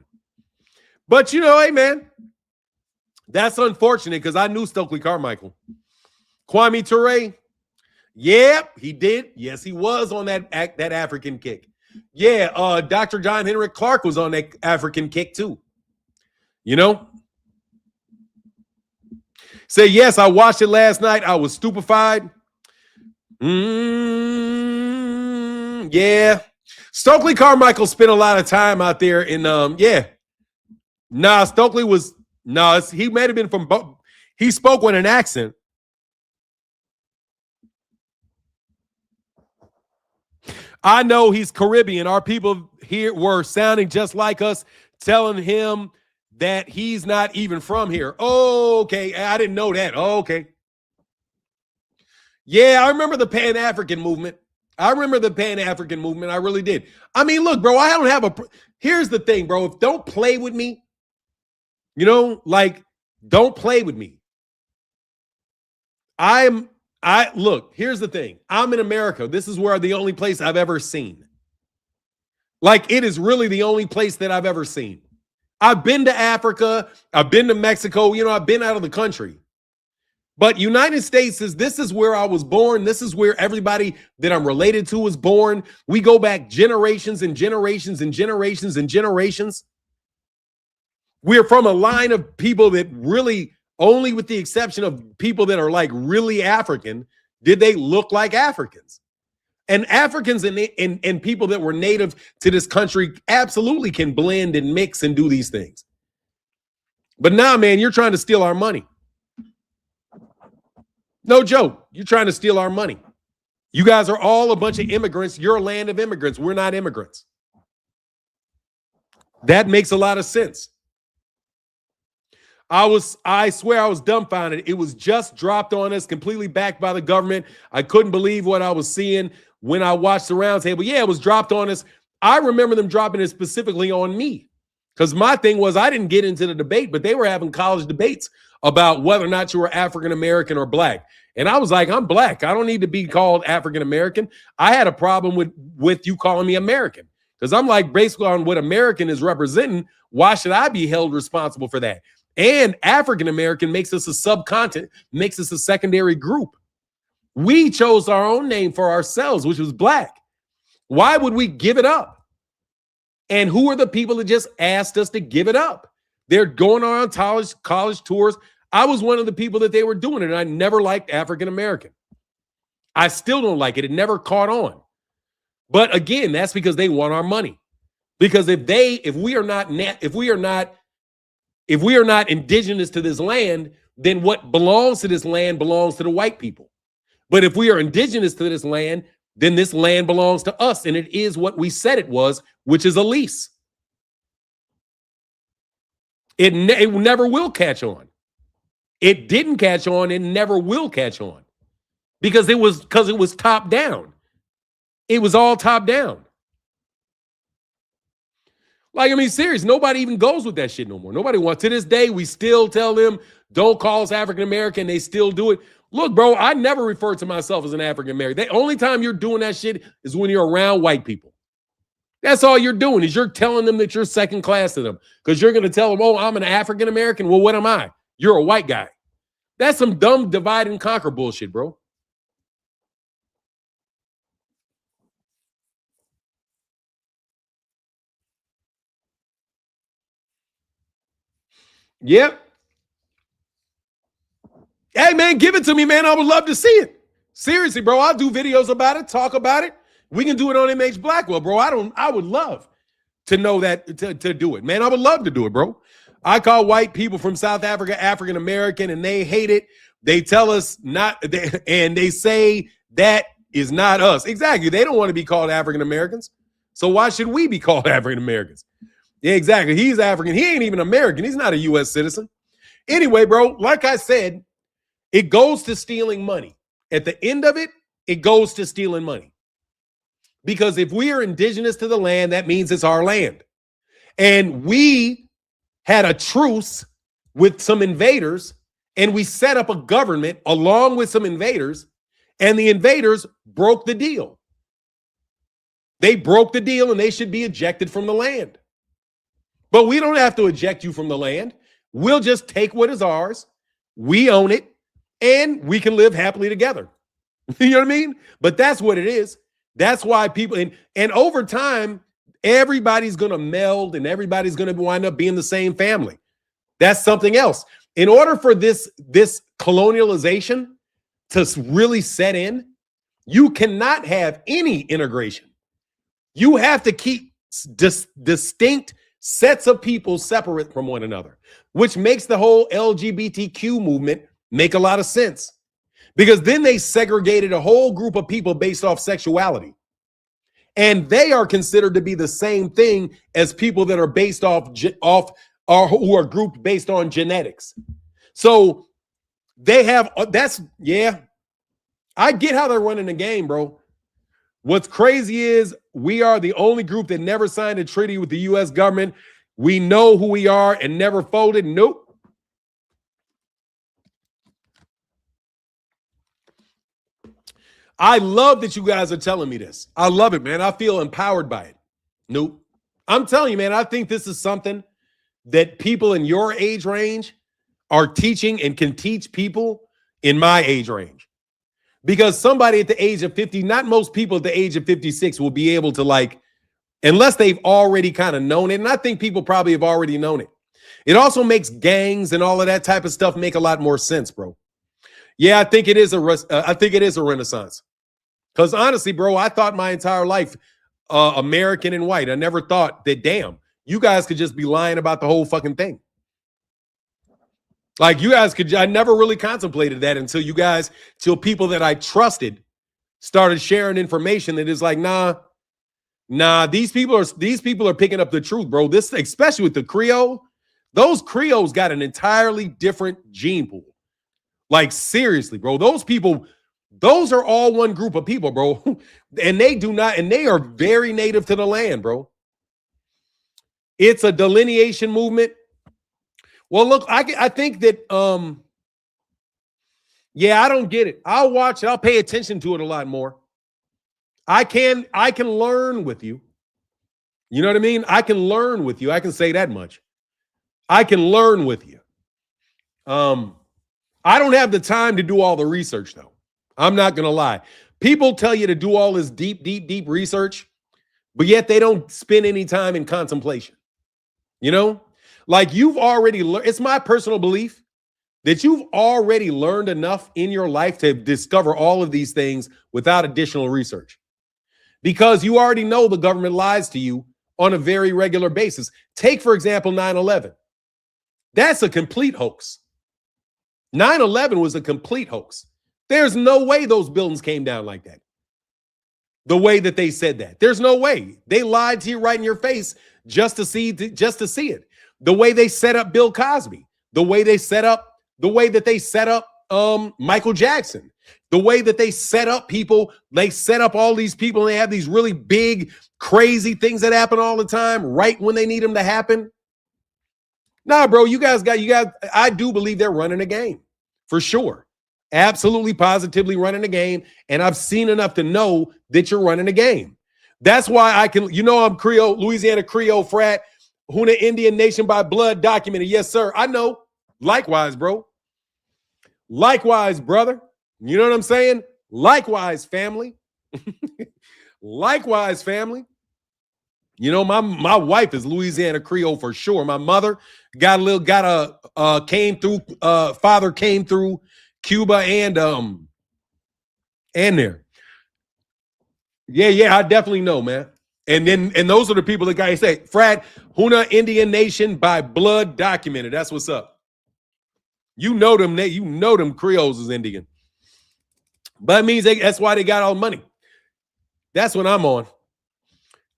But, hey, man, that's unfortunate because I knew Stokely Carmichael. Kwame Ture, yeah, he did. Yes, he was on that African kick. Yeah, Dr. John Henrik Clark was on that African kick too. Say, yes, I watched it last night. I was stupefied. Yeah. Stokely Carmichael spent a lot of time out there in, yeah. Nah, Stokely was, he might have been from, he spoke with an accent. I know he's Caribbean. Our people here were sounding just like us, telling him that he's not even from here. Oh, okay. I didn't know that. Oh, okay. Yeah, I remember the Pan-African movement. I really did. I mean, look, bro, I don't have here's the thing, bro. Don't play with me. Don't play with me. Look, here's the thing. I'm in America. This is where the only place I've ever seen. It is really the only place that I've ever seen. I've been to Africa. I've been to Mexico. I've been out of the country. But United States this is where I was born. This is where everybody that I'm related to was born. We go back generations and generations and generations and generations. We're from a line of people that really, only with the exception of people that are really African, did they look like Africans. And Africans and people that were native to this country absolutely can blend and mix and do these things. But now, man, you're trying to steal our money. No joke. You're trying to steal our money. You guys are all a bunch of immigrants. You're a land of immigrants. We're not immigrants. That makes a lot of sense. I swear I was dumbfounded. It was just dropped on us, completely backed by the government. I couldn't believe what I was seeing when I watched the roundtable. Yeah, it was dropped on us. I remember them dropping it specifically on me because my thing was I didn't get into the debate, but they were having college debates about whether or not you were African-American or black. And I was like, I'm black. I don't need to be called African-American. I had a problem with you calling me American because I'm like, basically on what American is representing, why should I be held responsible for that? And African-American makes us a subcontinent, makes us a secondary group. We chose our own name for ourselves, which was black. Why would we give it up? And who are the people that just asked us to give it up? They're going on college tours. I was one of the people that they were doing it, and I never liked African-American. I still don't like it. It never caught on. But again, that's because they want our money. Because if we are not indigenous to this land, then what belongs to this land belongs to the white people. But if we are indigenous to this land, then this land belongs to us, and it is what we said it was, which is a lease. It never will catch on. It didn't catch on. It never will catch on because it was top down. It was all top down. Like, I mean, serious. Nobody even goes with that shit no more. Nobody wants. To this day, we still tell them, don't call us African American. They still do it. Look, bro, I never refer to myself as an African American. The only time you're doing that shit is when you're around white people. That's all you're doing is you're telling them that you're second class to them because you're going to tell them, oh, I'm an African American. Well, what am I? You're a white guy. That's some dumb divide and conquer bullshit, bro. Yep. Hey, man, give it to me, man. I would love to see it. Seriously, bro. I'll do videos about it, talk about it. We can do it on MH Blackwell, bro. I would love to know that, to do it, man. I would love to do it, bro. I call white people from South Africa African American, and they hate it. They tell us not, and they say that is not us. Exactly. They don't want to be called African Americans. So why should we be called African Americans? Yeah, exactly. He's African. He ain't even American. He's not a U.S. citizen. Anyway, bro, like I said, it goes to stealing money. At the end of it, it goes to stealing money. Because if we are indigenous to the land, that means it's our land. And we had a truce with some invaders, and we set up a government along with some invaders, and the invaders broke the deal. They broke the deal, and they should be ejected from the land. But we don't have to eject you from the land. We'll just take what is ours. We own it, and we can live happily together. You know what I mean? But that's what it is. That's why people, and over time, everybody's going to meld and everybody's going to wind up being the same family. That's something else. In order for this colonialization to really set in, you cannot have any integration. You have to keep distinct sets of people separate from one another, which makes the whole LGBTQ movement make a lot of sense. Because then they segregated a whole group of people based off sexuality. And they are considered to be the same thing as people that are based off or who are grouped based on genetics. So they have, I get how they're running the game, bro. What's crazy is we are the only group that never signed a treaty with the U.S. government. We know who we are and never folded. Nope. I love that you guys are telling me this. I love it, man. I feel empowered by it. Nope. I'm telling you, man, I think this is something that people in your age range are teaching and can teach people in my age range. Because somebody at the age of 50, not most people at the age of 56 will be able to, like, unless they've already kind of known it. And I think people probably have already known it. It also makes gangs and all of that type of stuff make a lot more sense, bro. Yeah, I think it is a renaissance. Because honestly, bro, I thought my entire life American and white. I never thought that, damn, you guys could just be lying about the whole fucking thing. Like, you guys could, I never really contemplated that till people that I trusted started sharing information that is like, nah, these people are picking up the truth, bro. This, especially with the Creole, those Creoles got an entirely different gene pool. Like, seriously, bro, those are all one group of people, bro. And they are very native to the land, bro. It's a delineation movement. Well, look, I think that, I don't get it. I'll watch it. I'll pay attention to it a lot more. I can learn with you. You know what I mean? I can learn with you. I can say that much. I can learn with you. I don't have the time to do all the research, though. I'm not going to lie. People tell you to do all this deep research, but yet they don't spend any time in contemplation. You know? Like, you've already learned. It's my personal belief that you've already learned enough in your life to discover all of these things without additional research. Because you already know the government lies to you on a very regular basis. Take, for example, 9/11. That's a complete hoax. 9/11 was a complete hoax. There's no way those buildings came down like that. The way that they said that. There's no way. They lied to you right in your face just to see it. The way they set up Bill Cosby, the way that they set up Michael Jackson, the way that they set up people, they set up all these people and they have these really big, crazy things that happen all the time right when they need them to happen. Nah, bro, you guys, I do believe they're running a game for sure. Absolutely, positively running a game. And I've seen enough to know that you're running a game. That's why I'm Creole, Louisiana Creole frat, Hoona Indian Nation by blood documented. Yes, sir. I know. Likewise, bro. Likewise, brother. You know what I'm saying? Likewise, family. Likewise, family. You know, my wife is Louisiana Creole for sure. My mother came through, father came through Cuba and there. Yeah, I definitely know, man. And those are the people that guys say, Frat, Hoona Indian Nation by blood documented. That's what's up. You know them Creoles is Indian. But it means that's why they got all the money. That's what I'm on.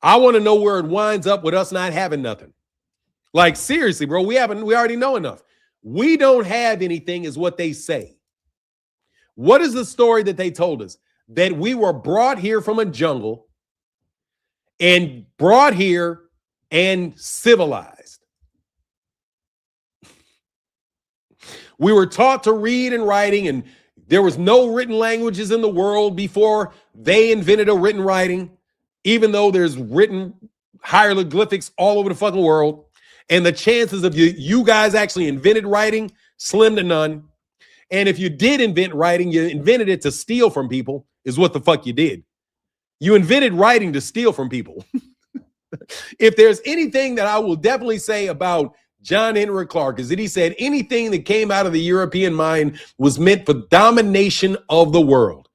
I want to know where it winds up with us not having nothing. Like, seriously, bro, we already know enough. We don't have anything is what they say. What is the story that they told us? That we were brought here from a jungle and brought here and civilized. We were taught to read and writing, and there was no written languages in the world before they invented a written writing, even though there's written hieroglyphics all over the fucking world. And the chances of you guys actually invented writing, slim to none. And if you did invent writing, you invented it to steal from people, is what the fuck you did. You invented writing to steal from people. If there's anything that I will definitely say about John Henry Clark is that he said anything that came out of the European mind was meant for domination of the world.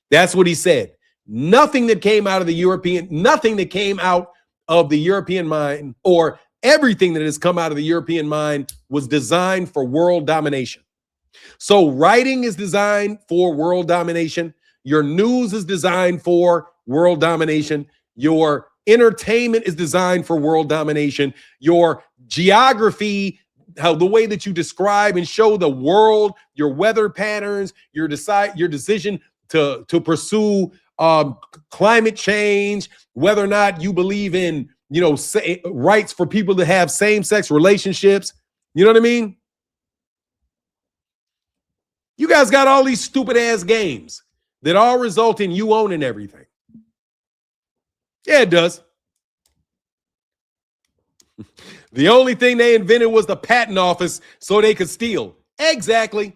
That's what he said. Nothing that came out of the European mind, or everything that has come out of the European mind, was designed for world domination. So writing is designed for world domination. Your news is designed for world domination. Your entertainment is designed for world domination. Your geography, the way that you describe and show the world, your weather patterns, your decision to pursue climate change, whether or not you believe in, rights for people to have same-sex relationships. You know what I mean? You guys got all these stupid ass games that all result in you owning everything. Yeah, it does. The only thing they invented was the patent office so they could steal. Exactly.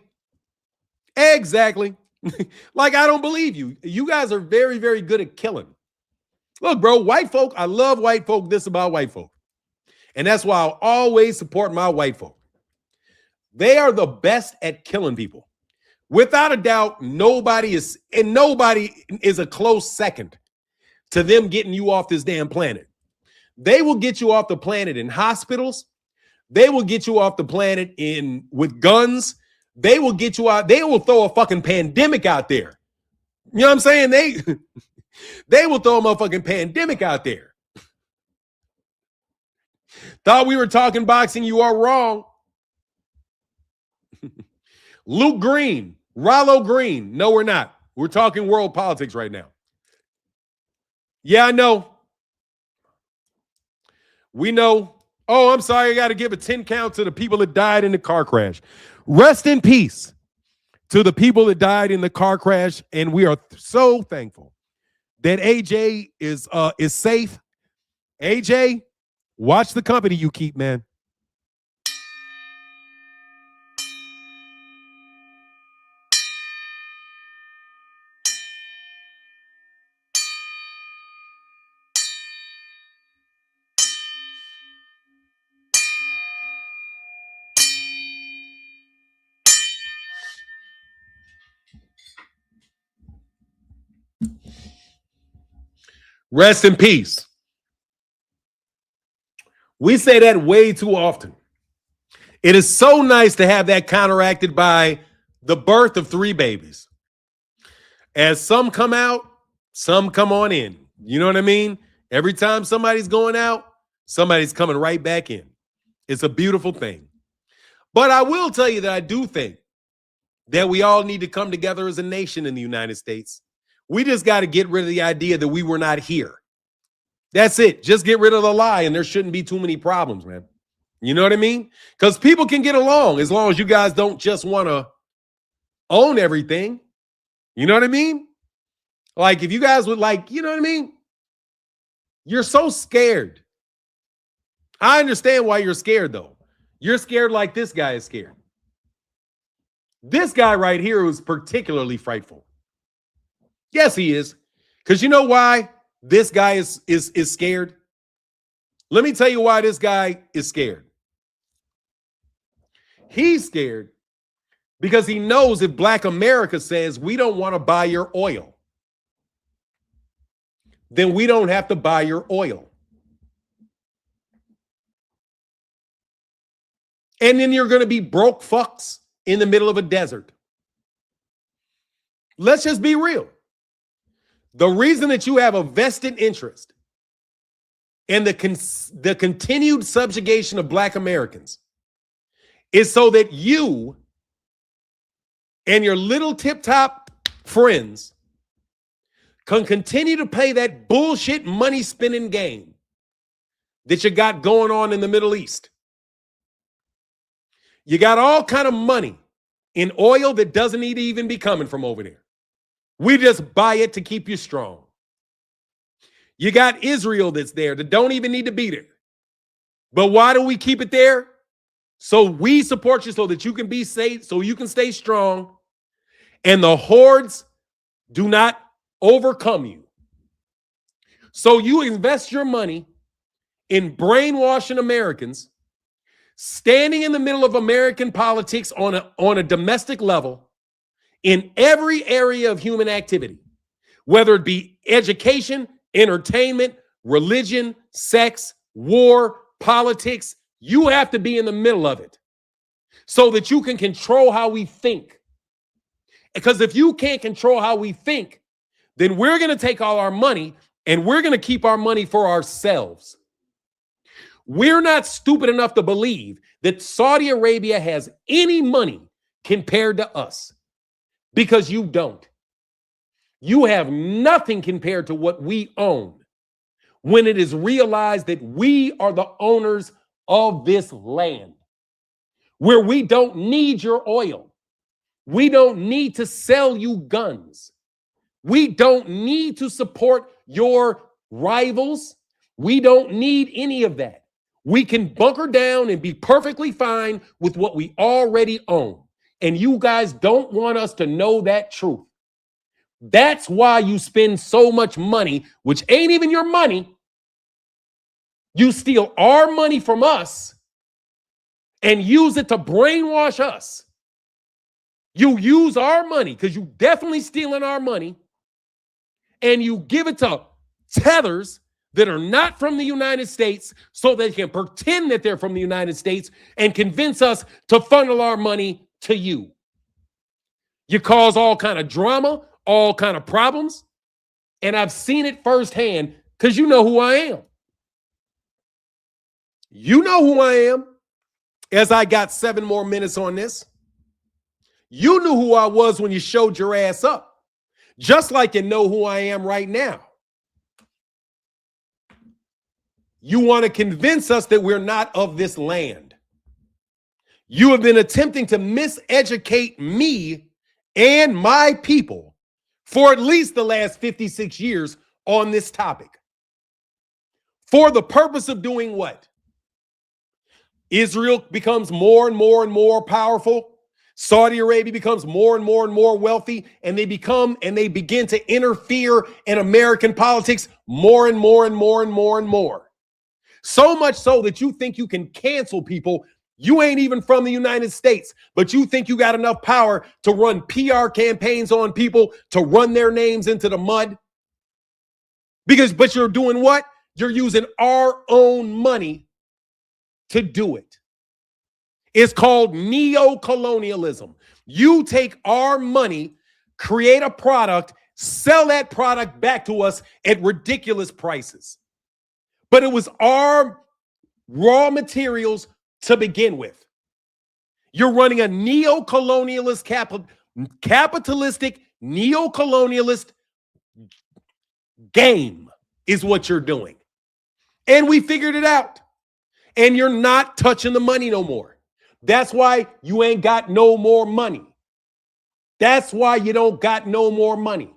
Like, I don't believe you. You guys are very, very good at killing. Look, bro, white folk, I love white folk. This about white folk. And that's why I'll always support my white folk. They are the best at killing people. Without a doubt, nobody is a close second to them getting you off this damn planet. They will get you off the planet in hospitals. They will get you off the planet with guns. They will get you out. They will throw a fucking pandemic out there. You know what I'm saying? They will throw a motherfucking pandemic out there. Thought we were talking boxing. You are wrong. Luke Green, Rollo Green. No, we're not. We're talking world politics right now. Yeah, I know. We know. Oh, I'm sorry. I got to give a 10 count to the people that died in the car crash. Rest in peace to the people that died in the car crash. And we are so thankful that AJ is safe. AJ, watch the company you keep, man. Rest in peace. We say that way too often. It is so nice to have that counteracted by the birth of 3 babies. As some come out, some come on in. You know what I mean? Every time somebody's going out, somebody's coming right back in. It's a beautiful thing. But I will tell you that I do think that we all need to come together as a nation in the United States. We just got to get rid of the idea that we were not here. That's it. Just get rid of the lie, and there shouldn't be too many problems, man. You know what I mean? Because people can get along as long as you guys don't just want to own everything. You know what I mean? Like, if you guys would, like, you know what I mean? You're so scared. I understand why you're scared, though. You're scared like this guy is scared. This guy right here was particularly frightful. Yes, he is. Because you know why this guy is scared? Let me tell you why this guy is scared. He's scared because he knows if Black America says we don't want to buy your oil, then we don't have to buy your oil. And then you're going to be broke fucks in the middle of a desert. Let's just be real. The reason that you have a vested interest in the continued subjugation of Black Americans is so that you and your little tip-top friends can continue to play that bullshit money-spinning game that you got going on in the Middle East. You got all kind of money in oil that doesn't need to even be coming from over there. We just buy it to keep you strong. You got Israel that's there that don't even need to be there. But why do we keep it there? So we support you so that you can be safe, so you can stay strong, and the hordes do not overcome you. So you invest your money in brainwashing Americans, standing in the middle of American politics on a domestic level in every area of human activity, whether it be education, entertainment, religion, sex, war, politics. You have to be in the middle of it so that you can control how we think. Because if you can't control how we think, then we're going to take all our money and we're going to keep our money for ourselves. We're not stupid enough to believe that Saudi Arabia has any money compared to us, because you don't. You have nothing compared to what we own when it is realized that we are the owners of this land, where we don't need your oil. We don't need to sell you guns. We don't need to support your rivals. We don't need any of that. We can bunker down and be perfectly fine with what we already own. And you guys don't want us to know that truth. That's why you spend so much money, which ain't even your money. You steal our money from us and use it to brainwash us. You use our money, because you definitely stealing our money, and you give it to tethers that are not from the United States so they can pretend that they're from the United States and convince us to funnel our money to you. You cause all kind of drama, all kind of problems, and I've seen it firsthand because you know who I am. You know who I am, as I got 7 more minutes on this. You knew who I was when you showed your ass up, just like you know who I am right now. You want to convince us that we're not of this land. You have been attempting to miseducate me and my people for at least the last 56 years on this topic. For the purpose of doing what? Israel becomes more and more and more powerful. Saudi Arabia becomes more and more wealthy, and they begin to interfere in American politics more and more. So much so that you think you can cancel people. You ain't even from the United States, but you think you got enough power to run PR campaigns on people, to run their names into the mud. But you're doing what? You're using our own money to do it. It's called neo-colonialism. You take our money, create a product, sell that product back to us at ridiculous prices. But it was our raw materials to begin with. You're running a neo-colonialist, capitalistic, neo-colonialist game is what you're doing. And we figured it out. And you're not touching the money no more. That's why you ain't got no more money. That's why you don't got no more money.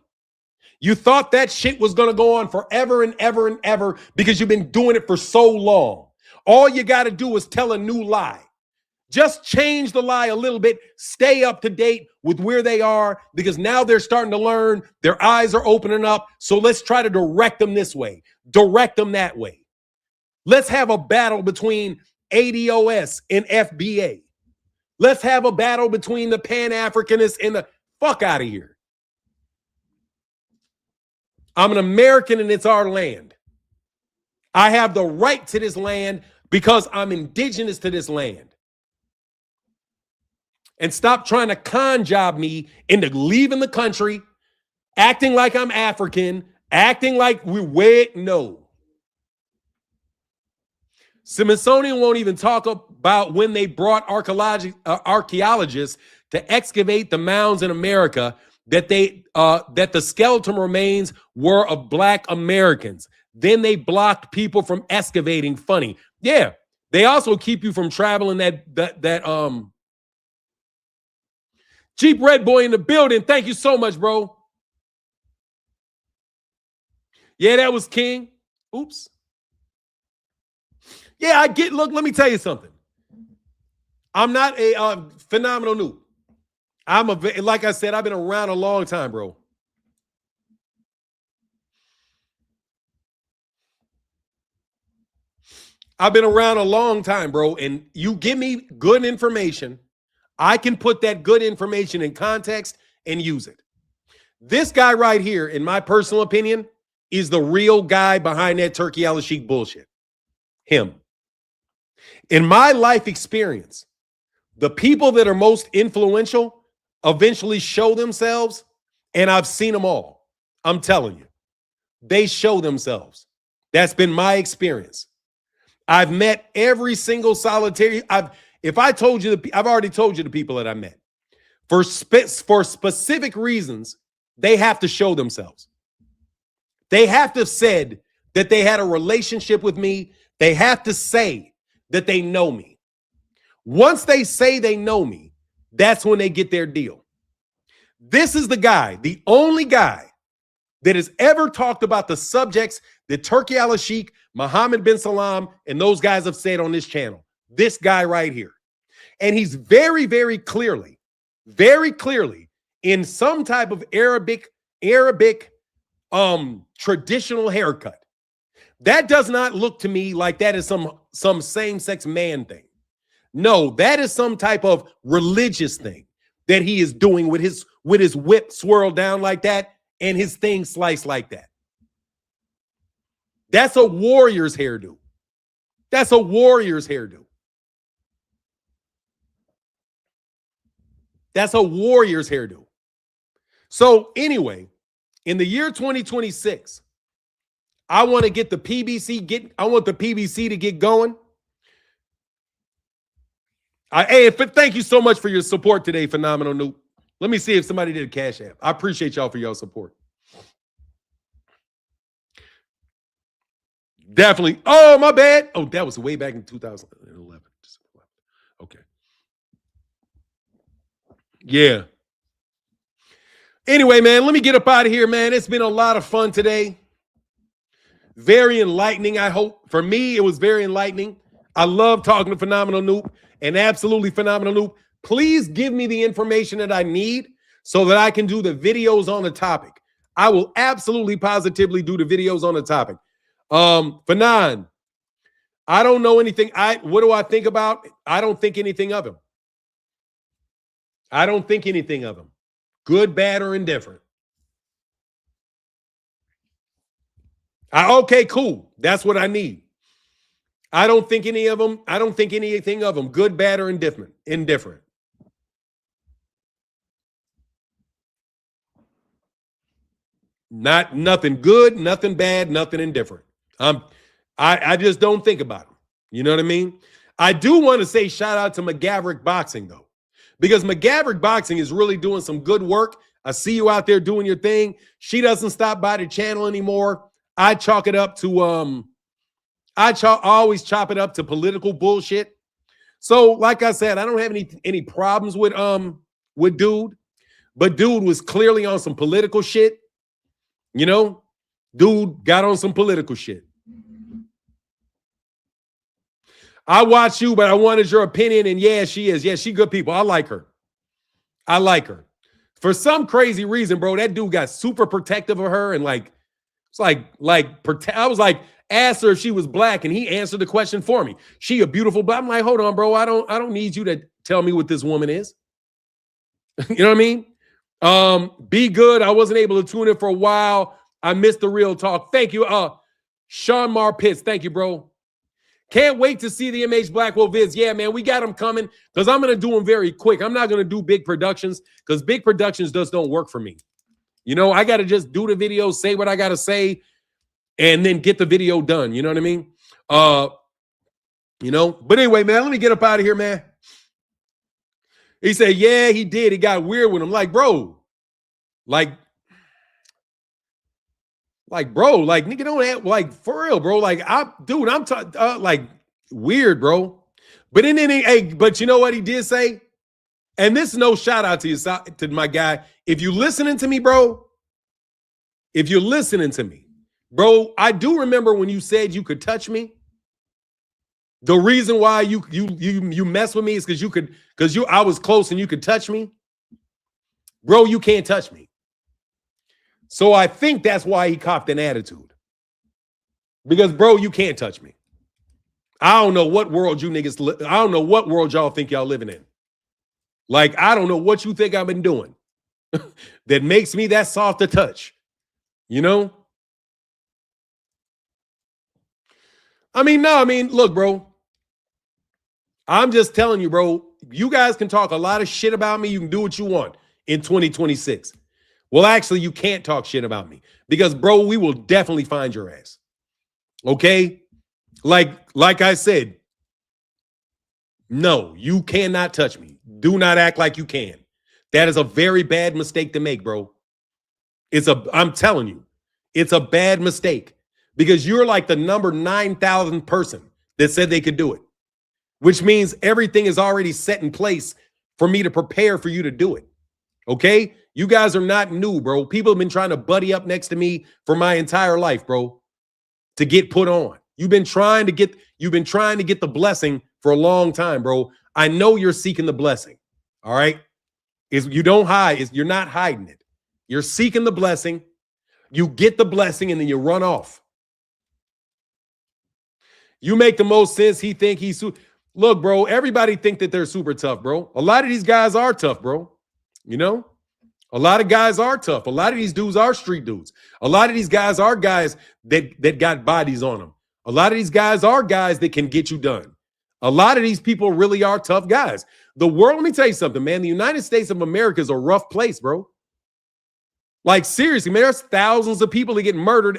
You thought that shit was going to go on forever and ever and ever because you've been doing it for so long. All you got to do is tell a new lie. Just change the lie a little bit. Stay up to date with where they are because now they're starting to learn. Their eyes are opening up. So let's try to direct them this way. Direct them that way. Let's have a battle between ADOS and FBA. Let's have a battle between the Pan-Africanists and the fuck out of here. I'm an American and it's our land. I have the right to this land because I'm indigenous to this land. And stop trying to con job me into leaving the country, acting like I'm African, acting like no. Smithsonian won't even talk about when they brought archaeologists to excavate the mounds in America that the skeleton remains were of Black Americans. Then they blocked people from excavating. Funny. Yeah. They also keep you from traveling that Jeep Red Boy in the building. Thank you so much, bro. Yeah, that was King. Oops. Yeah, I get, look, let me tell you something. I'm not a phenomenal noob. Like I said, I've been around a long time, bro. I've been around a long time, bro. And you give me good information, I can put that good information in context and use it. This guy right here, in my personal opinion, is the real guy behind that Turkey al-Sheikh bullshit. Him. In my life experience, the people that are most influential eventually show themselves, and I've seen them all. I'm telling you, they show themselves. That's been my experience. I've met every single solitary. I've already told you the people that I met. For specific reasons, they have to show themselves. They have to have said that they had a relationship with me. They have to say that they know me. Once they say they know me, that's when they get their deal. This is the guy, the only guy that has ever talked about the subjects that Turkey al-Sheikh, Mohammed bin Salman, and those guys have said on this channel. This guy right here. And he's very, very clearly in some type of Arabic traditional haircut. That does not look to me like that is some same-sex man thing. No, that is some type of religious thing that he is doing with his whip swirled down like that and his thing sliced like that. That's a warrior's hairdo. That's a warrior's hairdo. That's a warrior's hairdo. So anyway, in the year 2026, I want to get the PBC I want the PBC to get going. Thank you so much for your support today, Phenomenal Noob. Let me see if somebody did a Cash App. I appreciate y'all for your support. Definitely. Oh, my bad. Oh, that was way back in 2011. Okay. Yeah. Anyway, man, let me get up out of here, man. It's been a lot of fun today. Very enlightening, I hope. For me, it was very enlightening. I love talking to Phenomenal Noob and absolutely Phenomenal Noob. Please give me the information that I need so that I can do the videos on the topic. I will absolutely positively do the videos on the topic. Fanon, I don't know anything. What do I think about? I don't think anything of him. I don't think anything of him. Good, bad, or indifferent. Okay, cool. That's what I need. I don't think any of them, I don't think anything of them, good, bad, or indifferent. Indifferent. Nothing good, nothing bad, nothing indifferent. I just don't think about them. You know what I mean? I do want to say shout out to McGaverick Boxing though, because McGaverick Boxing is really doing some good work. I see you out there doing your thing. She doesn't stop by the channel anymore. I chalk it up to I always chop it up to political bullshit. So, like I said, I don't have any problems with dude, but dude was clearly on some political shit. You know, dude got on some political shit. I watch you, but I wanted your opinion. And yeah, she is. Yeah, she good people. I like her. I like her. For some crazy reason, bro, that dude got super protective of her. And like, it's I was like, asked her if she was black, and he answered the question for me. She a beautiful black. I'm like, hold on, bro. I don't need you to tell me what this woman is. You know what I mean? Be good. I wasn't able to tune in for a while. I missed the real talk. Thank you. Sean Mar Pitts. Thank you, bro. Can't wait to see the MH Blackwell vids. Yeah, man, we got them coming because I'm going to do them very quick. I'm not going to do big productions because big productions just don't work for me. You know, I got to just do the video, say what I got to say, and then get the video done. You know what I mean? You know, but anyway, man, let me get up out of here, man. He said, yeah, he did. He got weird with him. Like, bro, bro, nigga, don't act like for real, bro. Like, I'm like weird, bro. But but you know what he did say? And this is no shout out to my guy. If you listening to me, bro, if you're listening to me, bro, I do remember when you said you could touch me. The reason why you mess with me is because I was close and you could touch me. Bro, you can't touch me. So I think that's why he copped an attitude. Because, bro, you can't touch me. I don't know what world you niggas, I don't know what world y'all think y'all living in. Like, I don't know what you think I've been doing that makes me that soft to touch. You know? Look, bro. I'm just telling you, bro, you guys can talk a lot of shit about me. You can do what you want in 2026. Well, actually, you can't talk shit about me because, bro, we will definitely find your ass. Okay? Like I said, no, you cannot touch me. Do not act like you can. That is a very bad mistake to make, bro. I'm telling you, it's a bad mistake because you're like the number 9,000 person that said they could do it, which means everything is already set in place for me to prepare for you to do it. Okay? You guys are not new, bro. People have been trying to buddy up next to me for my entire life, bro, to get put on. You've been trying to get the blessing for a long time, bro. I know you're seeking the blessing. All right? You don't hide. You're not hiding it. You're seeking the blessing. You get the blessing and then you run off. You make the most sense. He think he's look, bro, everybody think that they're super tough, bro. A lot of these guys are tough, bro. You know? A lot of guys are tough. A lot of these dudes are street dudes. A lot of these guys are guys that got bodies on them. A lot of these guys are guys that can get you done. A lot of these people really are tough guys. The world, let me tell you something, man. The United States of America is a rough place, bro. Like, seriously, man, there's thousands of people that get murdered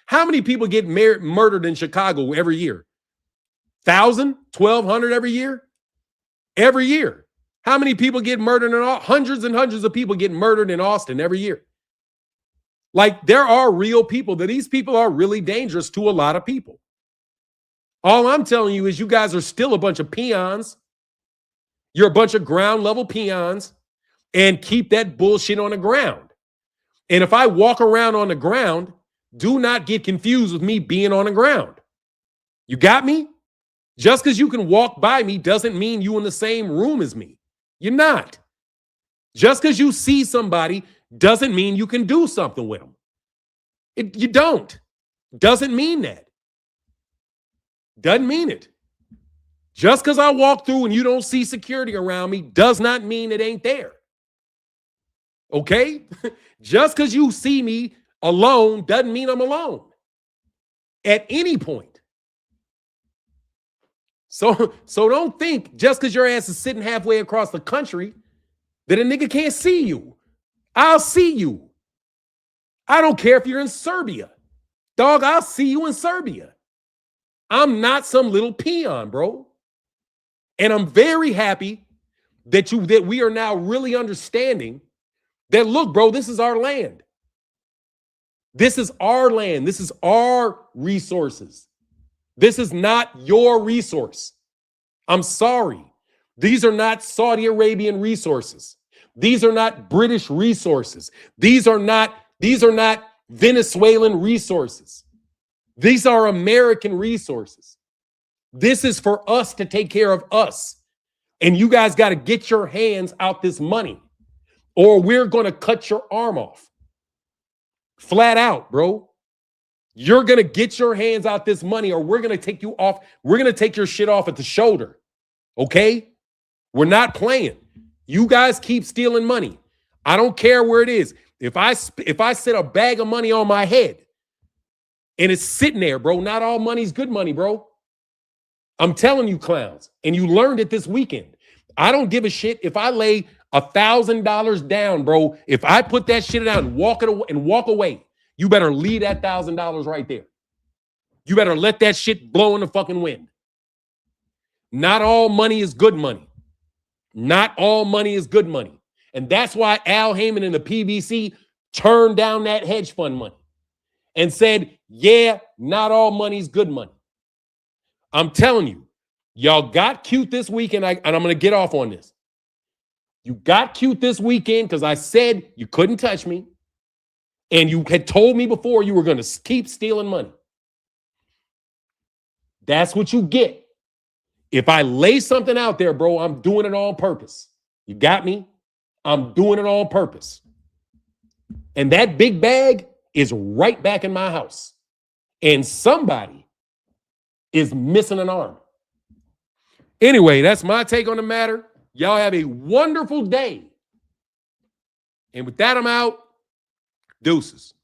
how many people get murdered in Chicago every year? 1,000, 1,200 every year? Every year. How many people get murdered hundreds and hundreds of people get murdered in Austin every year? Like, there are real people that these people are really dangerous to a lot of people. All I'm telling you is you guys are still a bunch of peons. You're a bunch of ground level peons, and keep that bullshit on the ground. And if I walk around on the ground, do not get confused with me being on the ground. You got me? Just because you can walk by me doesn't mean you in the same room as me. You're not. Just because you see somebody doesn't mean you can do something with them. You don't. Doesn't mean that. Doesn't mean it. Just because I walk through and you don't see security around me does not mean it ain't there. Okay? Just because you see me alone doesn't mean I'm alone. at any point. So don't think just because your ass is sitting halfway across the country that a nigga can't see you. I'll see you. I don't care if you're in Serbia. Dog, I'll see you in Serbia. I'm not some little peon, bro. And I'm very happy that we are now really understanding that, look, bro, this is our land. This is our land. This is our resources. This is not your resource. I'm sorry. These are not Saudi Arabian resources. These are not British resources. These are not Venezuelan resources. These are American resources. This is for us to take care of us. And you guys got to get your hands out this money, or we're going to cut your arm off. Flat out, bro. You're going to get your hands out this money, or we're going to take you off. We're going to take your shit off at the shoulder. Okay? We're not playing. You guys keep stealing money. I don't care where it is. If I set a bag of money on my head and it's sitting there, bro, not all money's good money, bro. I'm telling you, clowns, and you learned it this weekend. I don't give a shit if I lay $1,000 down, bro. If I put that shit down and walk away, you better leave that $1,000 right there. You better let that shit blow in the fucking wind. Not all money is good money. Not all money is good money. And that's why Al Heyman and the PBC turned down that hedge fund money and said, yeah, not all money is good money. I'm telling you, y'all got cute this weekend, and I'm going to get off on this. You got cute this weekend because I said you couldn't touch me, and you had told me before you were going to keep stealing money. That's what you get. If I lay something out there, bro, I'm doing it on purpose. You got me? I'm doing it on purpose. And that big bag is right back in my house. And somebody is missing an arm. Anyway, that's my take on the matter. Y'all have a wonderful day. And with that, I'm out. Deuces.